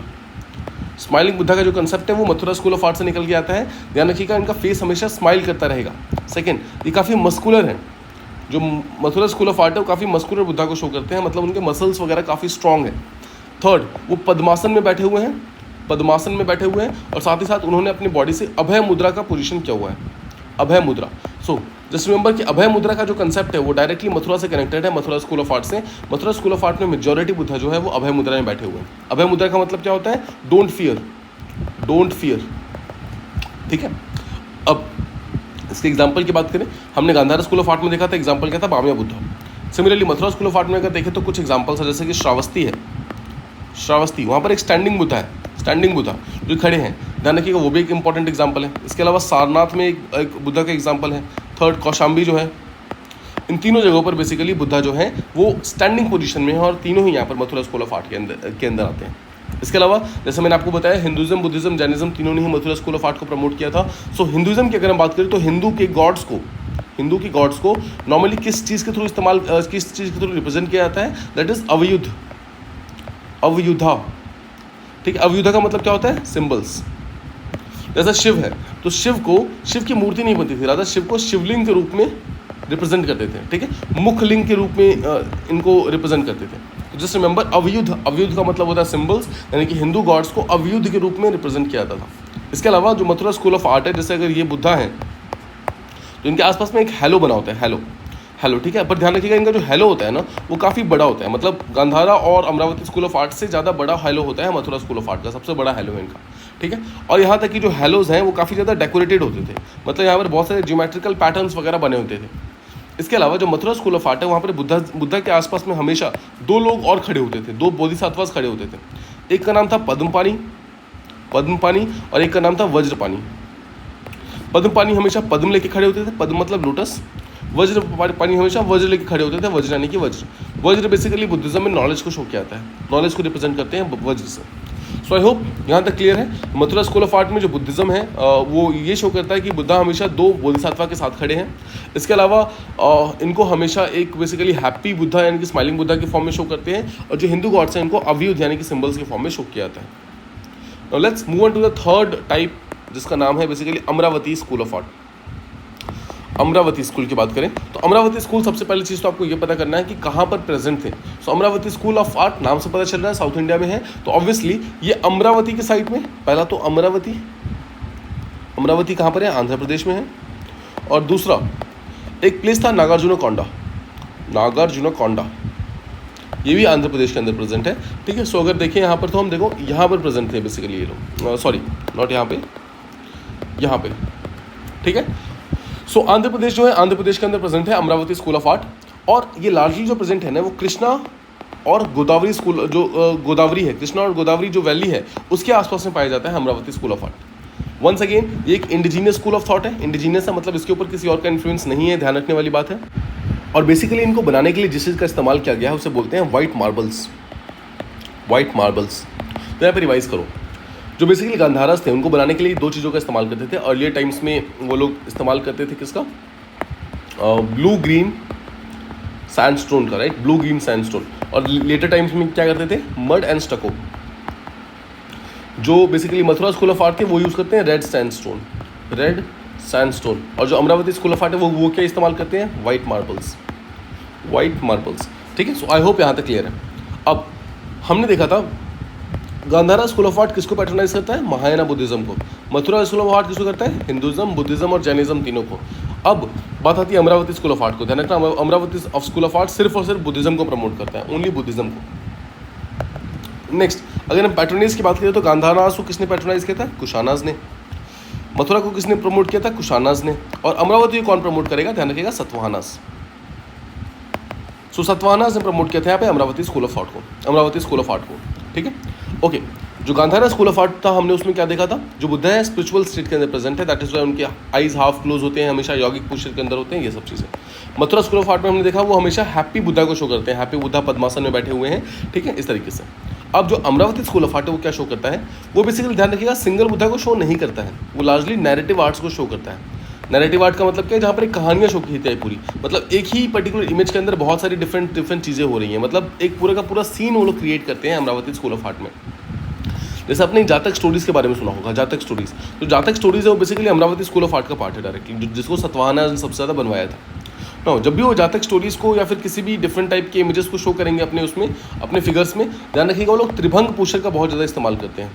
स्माइलिंग बुद्धा का जो कंसेप्ट है वो मथुरा स्कूल ऑफ आर्ट से निकल के आता है। ध्यान रखिएगा, इनका फेस हमेशा स्माइल करता रहेगा। सेकेंड, ये काफ़ी मस्कुलर है, जो मथुरा स्कूल ऑफ आर्ट है वो काफ़ी मस्कुलर बुद्धा को शो करते हैं, मतलब उनके मसल्स वगैरह काफ़ी स्ट्रॉन्ग है। थर्ड, वो पद्मासन में बैठे हुए हैं, पद्मासन में बैठे हुए हैं, और साथ ही साथ उन्होंने अपनी बॉडी से अभय मुद्रा का पोजीशन किया हुआ है, अभय मुद्रा। सो जस्ट रिमेंबर कि अभय मुद्रा का जो कंसेप्ट है वो डायरेक्टली मथुरा से कनेक्टेड है, मथुरा स्कूल ऑफ आर्ट से। मथुरा स्कूल ऑफ आर्ट में मेजॉरिटी बुद्धा जो है वो अभय मुद्रा में बैठे हुए हैं। अभय मुद्रा का मतलब क्या होता है, डोंट फियर, डोंट फियर, ठीक है। अब इसके एग्जाम्पल की बात करें, हमने गांधारा स्कूल ऑफ आर्ट में देखा था एग्जाम्पल क्या था, Bamiyan Buddha. Similarly Mathura school of art में अगर देखें तो कुछ एग्जाम्पल्स है, जैसे कि श्रावस्ती है, श्रावस्ती वहाँ पर एक स्टैंडिंग बुद्धा है, स्टैंडिंग बुद्धा जो खड़े हैं, ध्यान रखिएगा, वो भी एक इंपॉर्टेंट एग्जाम्पल है। इसके अलावा सारनाथ में एक बुद्धा का एग्जाम्पल है। थर्ड, कौशाम्बी जो है, इन तीनों जगहों पर बेसिकली बुद्धा जो है वो स्टैंडिंग पोजीशन में है, और तीनों ही यहाँ पर मथुरा स्कूल ऑफ आर्ट के अंदर आते हैं। इसके अलावा जैसे मैंने आपको बताया, हिंदुज़म, बुद्धिज़्म, जैनिज्म तीनों ने ही मथुरा स्कूल ऑफ आर्ट को प्रमोट किया था। सो हिंदुज़म की अगर हम बात करें तो हिंदू के गॉड्स को नॉर्मली किस चीज़ के थ्रू किस चीज़ के थ्रू रिप्रेजेंट किया जाता है, दैट इज अवयुद्ध, अवयुद्धा, ठीक है। अवयुद्धा का मतलब क्या होता है, सिंबल्स। जैसा शिव है तो शिव की मूर्ति नहीं बनती थी, राधा शिव को शिवलिंग के रूप में रिप्रेजेंट करते थे, ठीक है, मुखलिंग के रूप में इनको रिप्रेजेंट करते थे। तो जस्ट रिमेंबर, अवयुद्ध का मतलब होता है सिंबल्स, यानी कि हिंदू गॉड्स को अवयुद्ध के रूप में रिप्रेजेंट किया जाता था। इसके अलावा जो मथुरा स्कूल ऑफ आर्ट है, जैसे अगर ये बुद्धा है तो इनके आसपास में एक हैलो बना होता है, हैलो, ठीक है। पर ध्यान रखिएगा, इनका जो हैलो होता है ना वो काफ़ी बड़ा होता है, मतलब गांधारा और अमरावती स्कूल ऑफ आर्ट से ज़्यादा बड़ा हैलो होता है मथुरा स्कूल ऑफ आर्ट का, सबसे बड़ा हैलो है इनका, ठीक है। और यहाँ तक कि जो हैलोज हैं वो काफ़ी ज़्यादा डेकोरेटेड होते थे, मतलब यहाँ पर बहुत सारे ज्योमेट्रिकल पैटर्न्स वगैरह बने होते थे। इसके अलावा जो मथुरा स्कूल ऑफ आर्ट है वहाँ पर बुद्धा के आसपास में हमेशा दो लोग और खड़े होते थे, दो बोधिसत्वास खड़े होते थे। एक का नाम था पद्मपानी और एक का नाम था वज्रपानी। पद्मपानी हमेशा पद्म लेके खड़े होते थे, पद्म मतलब लोटस। वज्रपानी हमेशा वज्र लेके खड़े होते थे, वज्र यानी कि वज्र बेसिकली बुद्धिज्म में नॉलेज को शो किया जाता है, नॉलेज को रिप्रेजेंट करते हैं वज्र से। सो आई होप यहाँ तक क्लियर है। मथुरा स्कूल ऑफ आर्ट में जो बुद्धिज्म है वो ये शो करता है कि बुद्धा हमेशा दो बोधिसत्वा के साथ खड़े हैं। इसके अलावा इनको हमेशा एक बेसिकली हैप्पी बुद्धा यानी कि स्माइलिंग बुद्धा की फॉर्म में शो करते हैं, और जो हिंदू गॉड्स हैं इनको अवयुद्ध यानी कि सिंबल्स की फॉर्म में शो किया जाता है। Now let's move on to the third type, जिसका नाम है basically Amaravati school of art. Amaravati school की बात करें तो अमरावती स्कूल, सबसे पहली चीज़ तो आपको ये पता करना है कि कहाँ पर प्रेजेंट थे। सो अमरावती स्कूल ऑफ आर्ट नाम से पता चल रहा है साउथ इंडिया में है, तो ऑब्वियसली ये अमरावती के साइड में, पहला तो अमरावती कहाँ पर है, आंध्र प्रदेश में है। और दूसरा एक प्लेस था नागार्जुनकोंडा, ये भी आंध्र प्रदेश के अंदर प्रेजेंट है, ठीक है। सो अगर देखें यहाँ पर तो हम देखो यहाँ पर प्रेजेंट थे बेसिकली ये लोग, सॉरी नॉट यहाँ पे, ठीक है। सो आंध्र प्रदेश जो है, आंध्र प्रदेश के अंदर प्रेजेंट है अमरावती स्कूल ऑफ आर्ट, और ये लार्जली जो प्रेजेंट है ना वो कृष्णा और गोदावरी स्कूल, जो गोदावरी है, कृष्णा और गोदावरी जो वैली है उसके आसपास में पाया जाता है Amaravati school of art. Once again ये एक इंडिजीनियस स्कूल ऑफ थॉट है, इंडिजीनियस है मतलब इसके ऊपर किसी और का इन्फ्लुएंस नहीं है, ध्यान रखने वाली बात है। और बेसिकली इनको बनाने के लिए जिस चीज़ का इस्तेमाल किया गया है उसे बोलते हैं वाइट मार्बल्स। तो यहाँ पर रिवाइज करो, जो बेसिकली गांधारास थे उनको बनाने के लिए दो चीज़ों का इस्तेमाल करते थे। अर्लियर टाइम्स में वो लोग इस्तेमाल करते थे किसका, ब्लू ग्रीन सैंडस्टोन का, राइट, ब्लू ग्रीन सैंडस्टोन। और लेटर टाइम्स में क्या करते थे, मड एंड स्टको। जो basically Mathura school of art थे वो यूज़ करते हैं रेड सैंडस्टोन, और जो अमरावती स्कूल ऑफ आर्ट है वो क्या इस्तेमाल करते हैं, वाइट मार्बल्स, ठीक है। सो आई होप यहाँ तक क्लियर है। अब हमने देखा था गांधारा स्कूल ऑफ आर्ट किसको पैट्रोनाइज करता है, महायाना बुद्धिज्म को। मथुरा स्कूल ऑफ आर्ट किसको करता है, हिंदुज्म, बुद्धिज्म और जैनिज्म तीनों को। अब बात आती है अमरावती स्कूल ऑफ आर्ट को। ध्यान रखना, अमरावती स्कूल ऑफ आर्ट सिर्फ और सिर्फ बुद्धिज्म को प्रमोट करता है, ओनली बुद्धिज्म को। नेक्स्ट अगर हम पैट्रोनाइज की बात करें तो गांधारास को किसने पैट्रोनाइज किया था, कुशानाज ने। मथुरा को किसने प्रमोट किया था, कुशानाज ने। और अमरावती को कौन प्रमोट करेगा, ध्यान रखिएगा, सतवाहनास। सो सतवाहनास ने प्रमोट किया था यहाँ पे अमरावती स्कूल ऑफ आर्ट को, ठीक है। ओके, जो गांधारा स्कूल ऑफ आर्ट था हमने उसमें क्या देखा था, जो बुद्धा है स्पिरिचुअल स्टेट के अंदर प्रेजेंट है, दैट इज वाई उनके आईज हाफ क्लोज होते हैं, हमेशा यौगिक पोस्चर के अंदर होते हैं, ये सब चीज़ें। मथुरा स्कूल ऑफ आर्ट में हमने देखा वो हमेशा हैप्पी बुद्धा को शो करते हैं, हैप्पी बुद्धा पद्मासन में बैठे हुए हैं, ठीक है, इस तरीके से। अब जो अमरावती स्कूल ऑफ आर्ट है वो क्या शो करता है, वो बेसिकली ध्यान रखिएगा सिंगल बुद्धा को शो नहीं करता है, वो लार्जली नैरेटिव आर्ट्स को शो करता है। नैरेटिव आर्ट का मतलब क्या है, जहाँ पर एक कहानियाँ शो की है पूरी, मतलब एक ही पर्टिकुलर इमेज के अंदर बहुत सारी डिफरेंट चीज़ें हो रही हैं, मतलब एक पूरा का पूरा सीन वो लोग क्रिएट करते हैं अमरावती स्कूल ऑफ आर्ट में। जैसे आपने जातक स्टोरीज के बारे में सुना होगा, जातक स्टोरीज, तो जातक स्टोरीज है वो basically Amaravati school of art का पार्ट है डायरेक्टली, जिसको सतवाहना ने सबसे ज़्यादा बनवाया था। नो, जब भी वो जातक स्टोरीज को या फिर किसी भी डिफरेंट टाइप के इमेजेस को शो करेंगे अपने उसमें, अपने फिगर्स में, ध्यान रखिएगा वो लोग त्रिभंग पोस्चर का बहुत ज़्यादा इस्तेमाल करते हैं।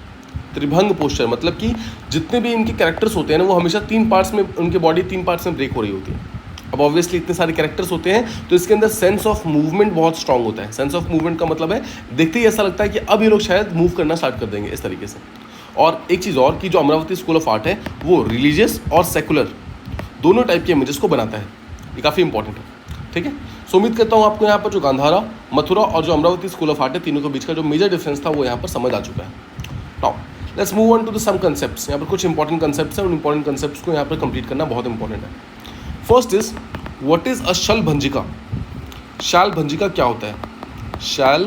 त्रिभंग पोस्चर मतलब कि जितने भी इनके कैरेक्टर्स होते हैं ना वो हमेशा 3 पार्ट्स में, उनके बॉडी 3 पार्ट्स में ब्रेक हो रही होती है। अब ऑब्वियसली इतने सारे कैरेक्टर्स होते हैं तो इसके अंदर सेंस ऑफ मूवमेंट बहुत स्ट्रांग होता है। सेंस ऑफ मूवमेंट का मतलब है देखते ही ऐसा लगता है कि अब ये लोग शायद मूव करना स्टार्ट कर देंगे, इस तरीके से। और एक चीज़ और कि जो अमरावती स्कूल ऑफ आर्ट है वो रिलीजियस और सेकुलर दोनों टाइप के इमेजेस को बनाता है, ये काफ़ी इंपॉर्टेंट है, ठीक है। सो उम्मीद करता हूँ आपको यहाँ पर जो गांधारा, मथुरा और जो अमरावती स्कूल ऑफ आर्ट है, तीनों के बीच का जो मेजर डिफरेंस था वो यहाँ पर समझ आ चुका है। Now let's move on to the some concepts. यहाँ पर कुछ इंपॉर्टेंट कंसेप्ट्स हैं, उन इंपॉर्टेंट कंसेप्ट्स को यहाँ पर कंप्लीट करना बहुत इंपॉर्टेंट है। First is what is a Shalabhanjika. Shalabhanjika क्या होता है, शाल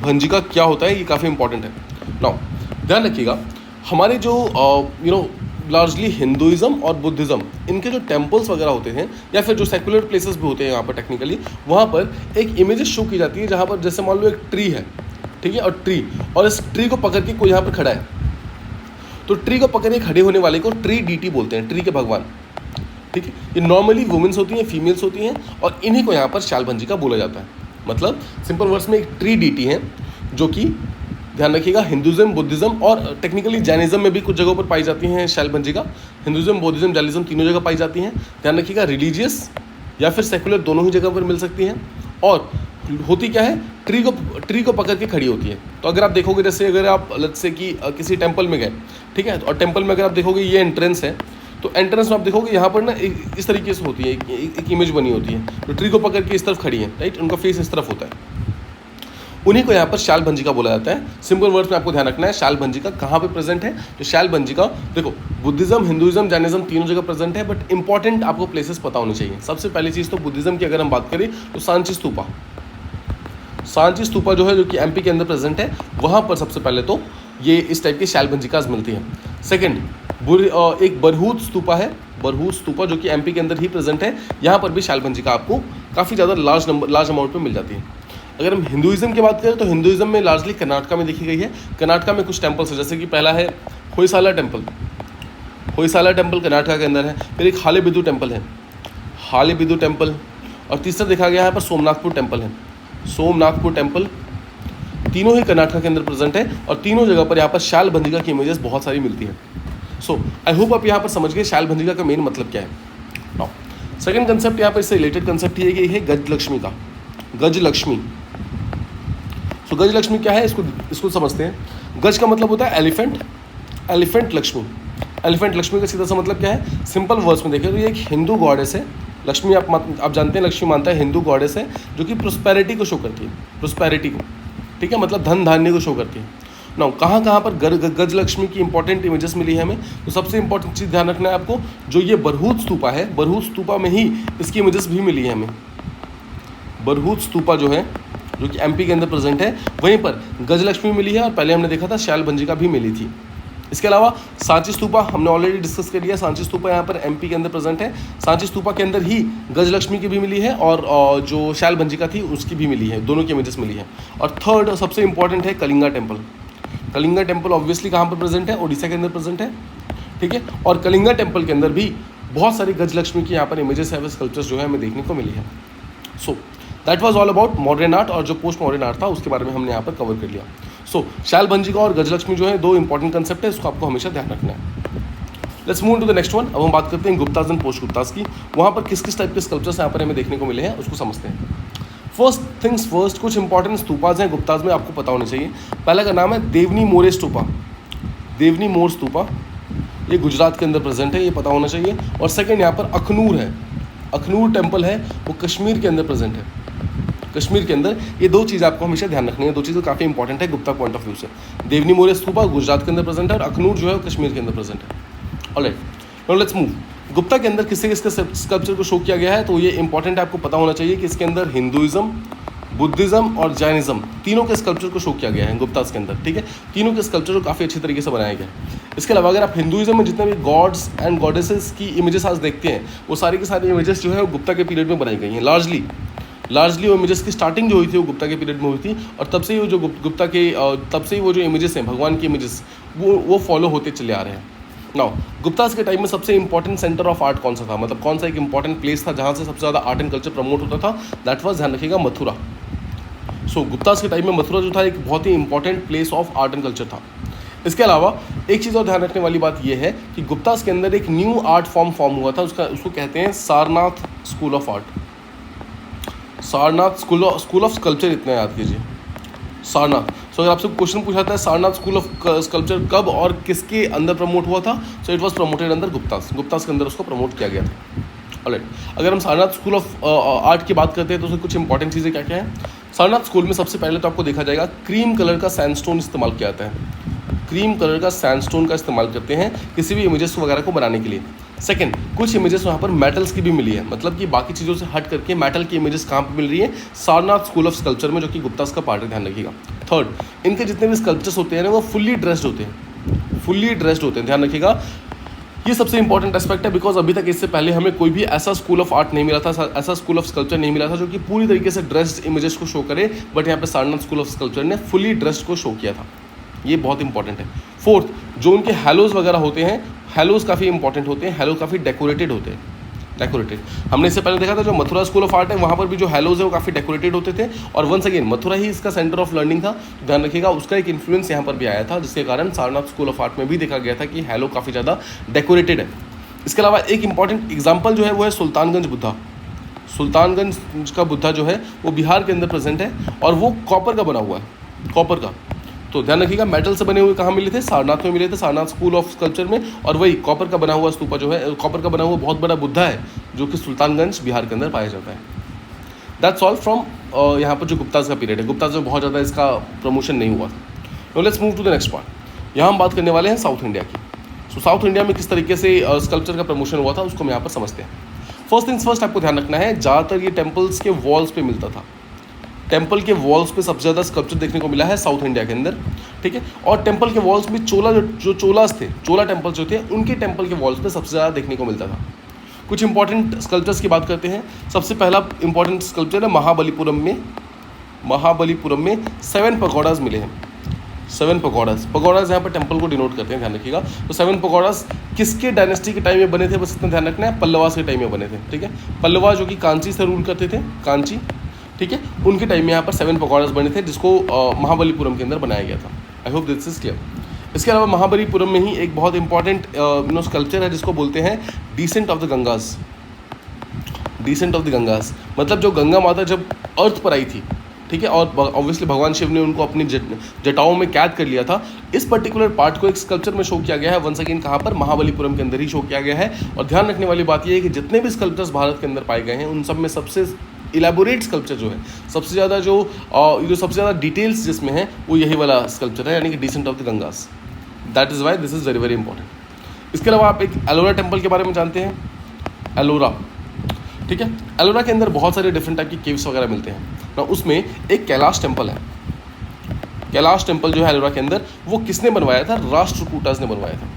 भंजिका क्या होता है, ये काफ़ी इंपॉर्टेंट है। नाउ ध्यान रखिएगा हमारे जो लार्जली हिंदुइज्म और बुद्धिज़्म, इनके जो टेम्पल्स वगैरह होते हैं या फिर जो सेकुलर प्लेसेस भी होते हैं यहाँ पर टेक्निकली, वहाँ पर एक इमेजेस शो की जाती है जहाँ पर जैसे मान लो एक ट्री है, ठीक है, और इस ट्री को पकड़ के कोई यहाँ पर खड़ा है, तो ट्री को पकड़ के खड़े होने वाले को ट्री डीटी बोलते हैं, ट्री के भगवान, ठीक है। ये नॉर्मली वुमेन्स होती हैं, फीमेल्स होती हैं, और इन्हीं को यहाँ पर शाल भंजिका बोला जाता है। मतलब सिंपल वर्ड्स में एक ट्री डीटी है जो कि ध्यान रखिएगा हिंदुज़म, बुद्धिज़्म और टेक्निकली जैनिज़्म में भी कुछ जगहों पर पाई जाती हैं शाल भंजिका। हिंदुज़म, बुद्धिज़्म, जैनिज़्म तीनों जगह पाई जाती हैं। ध्यान रखिएगा रिलीजियस या फिर सेकुलर दोनों ही जगह पर मिल सकती हैं। और होती क्या है, ट्री को पकड़ के खड़ी होती है। तो अगर आप देखोगे, जैसे अगर आप लेट्स से कि किसी टेम्पल में गए, ठीक है, और टेम्पल में अगर आप देखोगे ये एंट्रेंस है, तो एंट्रेंस में आप देखोगे यहाँ पर ना इस तरीके से होती है, एक इमेज बनी होती है, तो ट्री को पकड़ के इस तरफ खड़ी है, राइट, उनका फेस इस तरफ होता है, उन्हीं को यहाँ पर शाल भंजिका बोला जाता है। सिंपल वर्ड्स में आपको ध्यान रखना है शाल भंजिका कहाँ पे प्रेजेंट है। तो शाल भंजिका देखो बुद्धिज़्म, हिंदुइज्म, जैनिज्म तीनों जगह प्रेजेंट है, बट इंपॉर्टेंट आपको प्लेसेस पता होनी चाहिए। सबसे पहली चीज़ तो बुद्धिज़्म की अगर हम बात करें तो सांची स्तूपा, सांची स्तूपा जो है जो कि एमपी के अंदर प्रेजेंट है, वहाँ पर सबसे पहले तो ये इस टाइप की शाल भंजिकाज मिलती हैं। सेकेंड एक बरहूत स्तूपा है, बरहूत स्तूपा जो कि एमपी के अंदर ही प्रेजेंट है, यहाँ पर भी शाल भंजिका आपको काफ़ी ज़्यादा लार्ज अमाउंट में मिल जाती है। अगर हम हिंदुइज्म की बात करें तो हिंदुइज्म में लार्जली कर्नाटका में देखी गई है। कर्नाटका में कुछ टेम्पल्स है, जैसे कि पहला है होयसाला टेम्पल, होयसाला टेम्पल कर्नाटका के अंदर है। फिर एक हालेबिदु टेम्पल है, हालेबिदु टेम्पल, और तीसरा देखा गया यहाँ पर सोमनाथपुर टेम्पल है, सोमनाथपुर टेम्पल। तीनों ही कर्नाटका के अंदर प्रेजेंट है और तीनों जगह पर यहाँ पर शाल भंजिका की इमेजेस बहुत सारी मिलती है। सो आई होप आप यहाँ पर समझ गए शाल भंजिका का मेन मतलब क्या है। नाउ सेकंड कंसेप्ट यहाँ पर इससे रिलेटेड कंसेप्ट ये है गजलक्ष्मी का, गजलक्ष्मी। तो गजलक्ष्मी क्या है, इसको समझते हैं। गज का मतलब होता है elephant, elephant Lakshmi. Elephant Lakshmi का सीधा सा मतलब क्या है, सिंपल वर्ड्स में देखें तो ये एक हिंदू गॉडेस है। लक्ष्मी आप जानते हैं, लक्ष्मी मानता है हिंदू गॉडेस है जो कि प्रोस्पेरिटी को शो करती है, प्रोस्पेरिटी को, ठीक है, मतलब धन धान्य को शो करती है। नाउ कहाँ पर गजलक्ष्मी की इंपॉर्टेंट इमेजेस मिली है हमें, तो सबसे इंपॉर्टेंट चीज़ ध्यान रखना है आपको, जो ये बरहूत स्तूपा है, बरहूत स्तूपा में ही इसकी इमेजेस भी मिली है हमें। बरहूत स्तूपा जो है जो कि एमपी के अंदर प्रेजेंट है, वहीं पर गजलक्ष्मी मिली है और पहले हमने देखा था शाल भंजिका भी मिली थी। इसके अलावा सांची स्तूपा हमने ऑलरेडी डिस्कस कर लिया, सांची स्तूपा यहाँ पर एमपी के अंदर प्रेजेंट है। सांची स्तूपा के अंदर ही गजलक्ष्मी की भी मिली है और जो शाल भंजिका थी उसकी भी मिली है, दोनों की इमेजेस मिली है। और थर्ड सबसे इंपॉर्टेंट है Kalinga temple. Kalinga temple obviously कहाँ पर प्रेजेंट है, उड़ीसा के अंदर प्रेजेंट है, ठीक है। और कलिंगा टेम्पल के अंदर भी बहुत सारी गजलक्ष्मी की यहाँ पर इमेजेस है, स्कल्पचर्स जो है हमें देखने को मिली है। So that was all about modern art, और जो पोस्ट मॉडर्न आर्ट था उसके बारे में हमने यहाँ पर कवर कर लिया। सो शाल भंजिका और गजलक्ष्मी जो है दो इंपॉर्टेंट कंसेप्ट है, इसको आपको हमेशा ध्यान रखना है। Let's move to the next one. अब हम बात करते हैं गुप्ताज एंड पोस्ट गुप्ताज की। वहाँ पर किस किस टाइप के स्कल्पचर्स यहाँ पर हमें देखने को मिले हैं उसको समझते हैं। फर्स्ट थिंग्स फर्स्ट, कुछ इंपॉर्टेंट स्तूपाज हैं गुप्ताज में, आपको पता होना चाहिए। पहला का नाम है देवनी मोरे स्तूपा, देवनी मोर स्तूपा, ये गुजरात के अंदर प्रेजेंट है, ये पता होना चाहिए। और सेकेंड यहाँ पर अखनूर है, अखनूर टेम्पल है, वो कश्मीर के अंदर प्रेजेंट है। कश्मीर के अंदर। ये दो चीज़ आपको हमेशा ध्यान रखनी है, दो चीज़ें काफ़ी इंपॉर्टेंट है गुप्ता पॉइंट ऑफ व्यू से। देवनी मौर्य स्तूपा गुजरात के अंदर प्रेजेंट है और अखनूर जो है वो कश्मीर के अंदर प्रेजेंट है। Alright, now let's move. Gupta के अंदर किसके किसके स्कल्पचर को शो किया गया है, तो ये इंपॉर्टेंट है, आपको पता होना चाहिए कि इसके अंदर हिंदुइज्म, बुद्धिज्म और जैनिज्म तीनों के स्कल्पचर को शो किया गया है गुप्तास के अंदर। ठीक है, तीनों के स्कल्पचर को काफ़ी अच्छी तरीके से बनाया गया है। इसके अलावा अगर आप हिंदुइज्म में जितने भी गॉड्स एंड गॉडेसेस की इमेजेस आज देखते हैं, वो सारी की सारी इमेजेस जो है वो गुप्ता के पीरियड में बनाई गई हैं। लार्जली वो इमेजेस की स्टार्टिंग जो हुई थी वो गुप्ता के पीरियड में हुई थी, और तब से ही वो जो गुप्ता के तब से ही वो जो इमेजेस हैं भगवान की इमेजेस वो फॉलो होते चले आ रहे हैं। नाउ गुप्तास के टाइम में सबसे इंपॉर्टेंट सेंटर ऑफ आर्ट कौन सा था, मतलब कौन सा एक इंपॉर्टेंट प्लेस था जहाँ से सबसे ज़्यादा आर्ट एंड कल्चर प्रमोट होता था, दैट वाज, ध्यान रखिएगा, मथुरा। सो गुप्तास के टाइम में मथुरा जो था एक बहुत ही important place of art and culture था। इसके अलावा एक चीज़ और ध्यान रखने वाली बात यह है कि गुप्तास के अंदर एक न्यू आर्ट फॉर्म हुआ था, उसको कहते हैं Sarnath school of art. Sarnath school of sculpture, इतना याद कीजिए, सारनाथ। सो अगर आपसे क्वेश्चन पूछा था सारनाथ स्कूल ऑफ स्कल्पचर कब और किसके अंदर प्रमोट हुआ था, सो इट वाज प्रमोटेड अंदर गुप्तास के अंदर उसको प्रमोट किया गया था। ऑलराइट, अगर हम सारनाथ स्कूल ऑफ आर्ट की बात करते हैं तो उसमें कुछ इंपॉर्टेंट चीज़ें क्या क्या है। सारनाथ स्कूल में सबसे पहले तो आपको देखा जाएगा क्रीम कलर का सैंडस्टोन इस्तेमाल किया जाता है। क्रीम कलर का सैंडस्टोन का इस्तेमाल करते हैं किसी भी इमेजेस वगैरह को बनाने के लिए। सेकंड, कुछ इमेजेस वहाँ पर मेटल्स की भी मिली है, मतलब कि बाकी चीज़ों से हट करके मेटल की इमेजेस कहाँ पर मिल रही है, सारनाथ स्कूल ऑफ स्कल्पचर में, जो कि गुप्तास का पार्ट है, ध्यान रखिएगा। थर्ड, इनके जितने भी स्कल्पचर्स होते हैं ना वो फुल्ली ड्रेस्ड होते हैं, ध्यान रखिएगा। ये सबसे इंपॉर्टेंट एस्पेक्ट है, बिकॉज अभी तक इससे पहले हमें कोई भी ऐसा स्कूल ऑफ आर्ट नहीं मिला था, ऐसा स्कूल ऑफ स्कल्पचर नहीं मिला था जो कि पूरी तरीके से ड्रेस्ड इमेजेस को शो करे, बट यहाँ पे सारनाथ स्कूल ऑफ स्कल्पचर ने फुली ड्रेस्ड को शो किया था। ये बहुत इंपॉर्टेंट है। फोर्थ, जो उनके हैलोज वगैरह होते हैं, हैलोज काफ़ी इंपॉर्टेंट होते हैं, हैलोज काफ़ी डेकोरेटेड होते हैं। हमने इससे पहले देखा था जो मथुरा स्कूल ऑफ आर्ट है वहाँ पर भी जो हैलोज है वो काफ़ी डेकोरेटेड होते थे, और वंस अगेन मथुरा ही इसका सेंटर ऑफ लर्निंग था, ध्यान रखिएगा, उसका एक इन्फ्लुएंस यहाँ पर भी आया था, जिसके कारण सारनाथ स्कूल ऑफ आर्ट में भी देखा गया था कि हैलो काफ़ी ज़्यादा डेकोरेटेड है। इसके अलावा एक इंपॉर्टेंट एग्जाम्पल जो है वो है सुल्तानगंज बुद्धा। सुल्तानगंज का बुद्धा जो है वो बिहार के अंदर प्रेजेंट है, और वो कॉपर का बना हुआ है, कॉपर का। तो ध्यान रखिएगा, मेटल से बने हुए कहाँ मिले थे, सारनाथ में मिले थे, सारनाथ स्कूल ऑफ स्कल्पचर में, और वही कॉपर का बना हुआ स्तूपा जो है, कॉपर का बना हुआ बहुत बड़ा बुद्धा है जो कि सुल्तानगंज बिहार के अंदर पाया जाता है। दैट्स ऑल फ्रॉम यहाँ पर जो गुप्तास का पीरियड है। गुप्तास में बहुत ज़्यादा इसका प्रमोशन नहीं हुआ था। No let's move to the next part. यहाँ हम बात करने वाले हैं साउथ इंडिया की। सो साउथ इंडिया में किस तरीके से स्कल्पचर का प्रमोशन हुआ था उसको हम यहाँ पर समझते हैं। फर्स्ट थिंग्स फर्स्ट, आपको ध्यान रखना है, ज़्यादातर ये टेम्पल्स के वॉल्स पे मिलता था। टेम्पल के वॉल्स पे सबसे ज़्यादा स्कल्पचर देखने को मिला है साउथ इंडिया के अंदर, ठीक है। और टेम्पल के वॉल्स में चोलास थे, चोला टेम्पल्स जो थे उनके टेम्पल के वॉल्स पे सबसे ज़्यादा देखने को मिलता था। कुछ इंपॉर्टेंट स्कल्पचर्स की बात करते हैं। सबसे पहला इंपॉर्टेंट स्कल्पचर है महाबलीपुरम में 7 पगोडाज मिले हैं। 7 पगोडाज यहाँ पर टेम्पल को डिनोट करते हैं, ध्यान रखिएगा। तो 7 पगोडाज किसके डायनेस्टी के टाइम में बने थे, बस इतना ध्यान रखना है, पल्लवास के टाइम में बने थे, ठीक है। पल्लवा जो कि कांची से रूल करते थे, कांची, ठीक है, उनके टाइम में यहाँ पर 7 पगोडाज बने थे, जिसको महाबलीपुरम के अंदर बनाया गया था। आई होप दिस इज क्लियर। इसके अलावा महाबलीपुरम में ही एक बहुत इंपॉर्टेंट स्कल्पचर है जिसको बोलते हैं descent of the Gangas. Descent of the Gangas मतलब जो गंगा माता जब अर्थ पर आई थी, ठीक है, और ऑब्वियसली भगवान शिव ने उनको अपनी जटाओं में कैद कर लिया था। इस पर्टिकुलर पार्ट को एक स्कल्पचर में शो किया गया है, वंस अगेन कहाँ पर, महाबलीपुरम के अंदर ही शो किया गया है। और ध्यान रखने वाली बात यह है कि जितने भी स्कल्पचर्स भारत के अंदर पाए गए हैं उन सब में सबसे इलेबोरेट स्कल्पचर जो है, सबसे ज़्यादा जो सबसे ज़्यादा डिटेल्स जिसमें है वो यही वाला स्कल्पचर है, यानी कि descent of the Gangas. That is why this is very very important. इसके अलावा आप एक एलोरा टेम्पल के बारे में जानते हैं, एलोरा, ठीक है। एलोरा के अंदर बहुत सारे डिफरेंट टाइप की केव्स वगैरह मिलते हैं ना, उसमें एक कैलाश टेम्पल है। कैलाश टेम्पल जो है एलोरा के अंदर, वो किसने बनवाया था, राष्ट्रकूटास ने बनवाया था।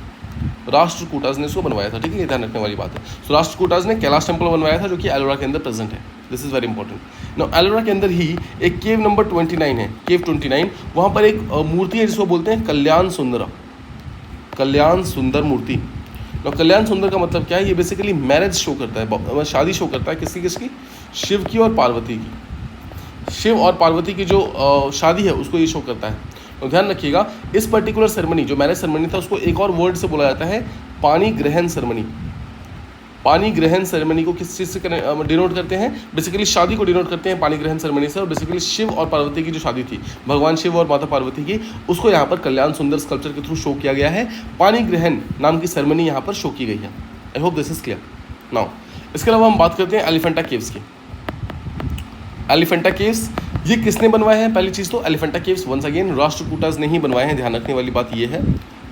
राष्ट्रकूटास ने इसको बनवाया था, ठीक है, ये ध्यान रखने वाली बात है। सो राष्ट्रकूटास ने कैलाश टेम्पल बनवाया था जो कि एलोरा के अंदर प्रेजेंट है। This is very important. Now Ellora के अंदर ही एक केव नंबर 29 है, केव 29, वहाँ पर एक मूर्ति है जिसको बोलते हैं कल्याण सुंदर मूर्ति। नाउ कल्याण सुंदर का मतलब क्या है, ये बेसिकली मैरिज शो करता है, शादी शो करता है, किसकी, शिव की और पार्वती की। शिव और पार्वती की जो शादी है उसको ये शो करता है। तो ध्यान रखिएगा, इस पर्टिकुलर सेरेमनी जो मैरिज सेरेमनी था उसको एक और वर्ड से बोला जाता है पानी ग्रहण सेरेमनी। पानी ग्रहण सेरेमनी को किस चीज़ से डिनोट करते हैं, बेसिकली शादी को डिनोट करते हैं पानी ग्रहण सेरेमनी से। और बेसिकली शिव और पार्वती की जो शादी थी, भगवान शिव और माता पार्वती की, उसको यहाँ पर कल्याण सुंदर स्कल्पचर के थ्रू शो किया गया है। पानी ग्रहण नाम की सेरेमनी यहाँ पर शो की गई है। I hope this is clear. Now इसके अलावा हम बात करते हैं एलिफेंटा केव्स की। एलिफेंटा केव्स, ये किसने बनवाए हैं? पहली चीज़ तो Elephanta caves once again Rashtrakutas ने ही बनवाए हैं, ध्यान रखने वाली बात ये है,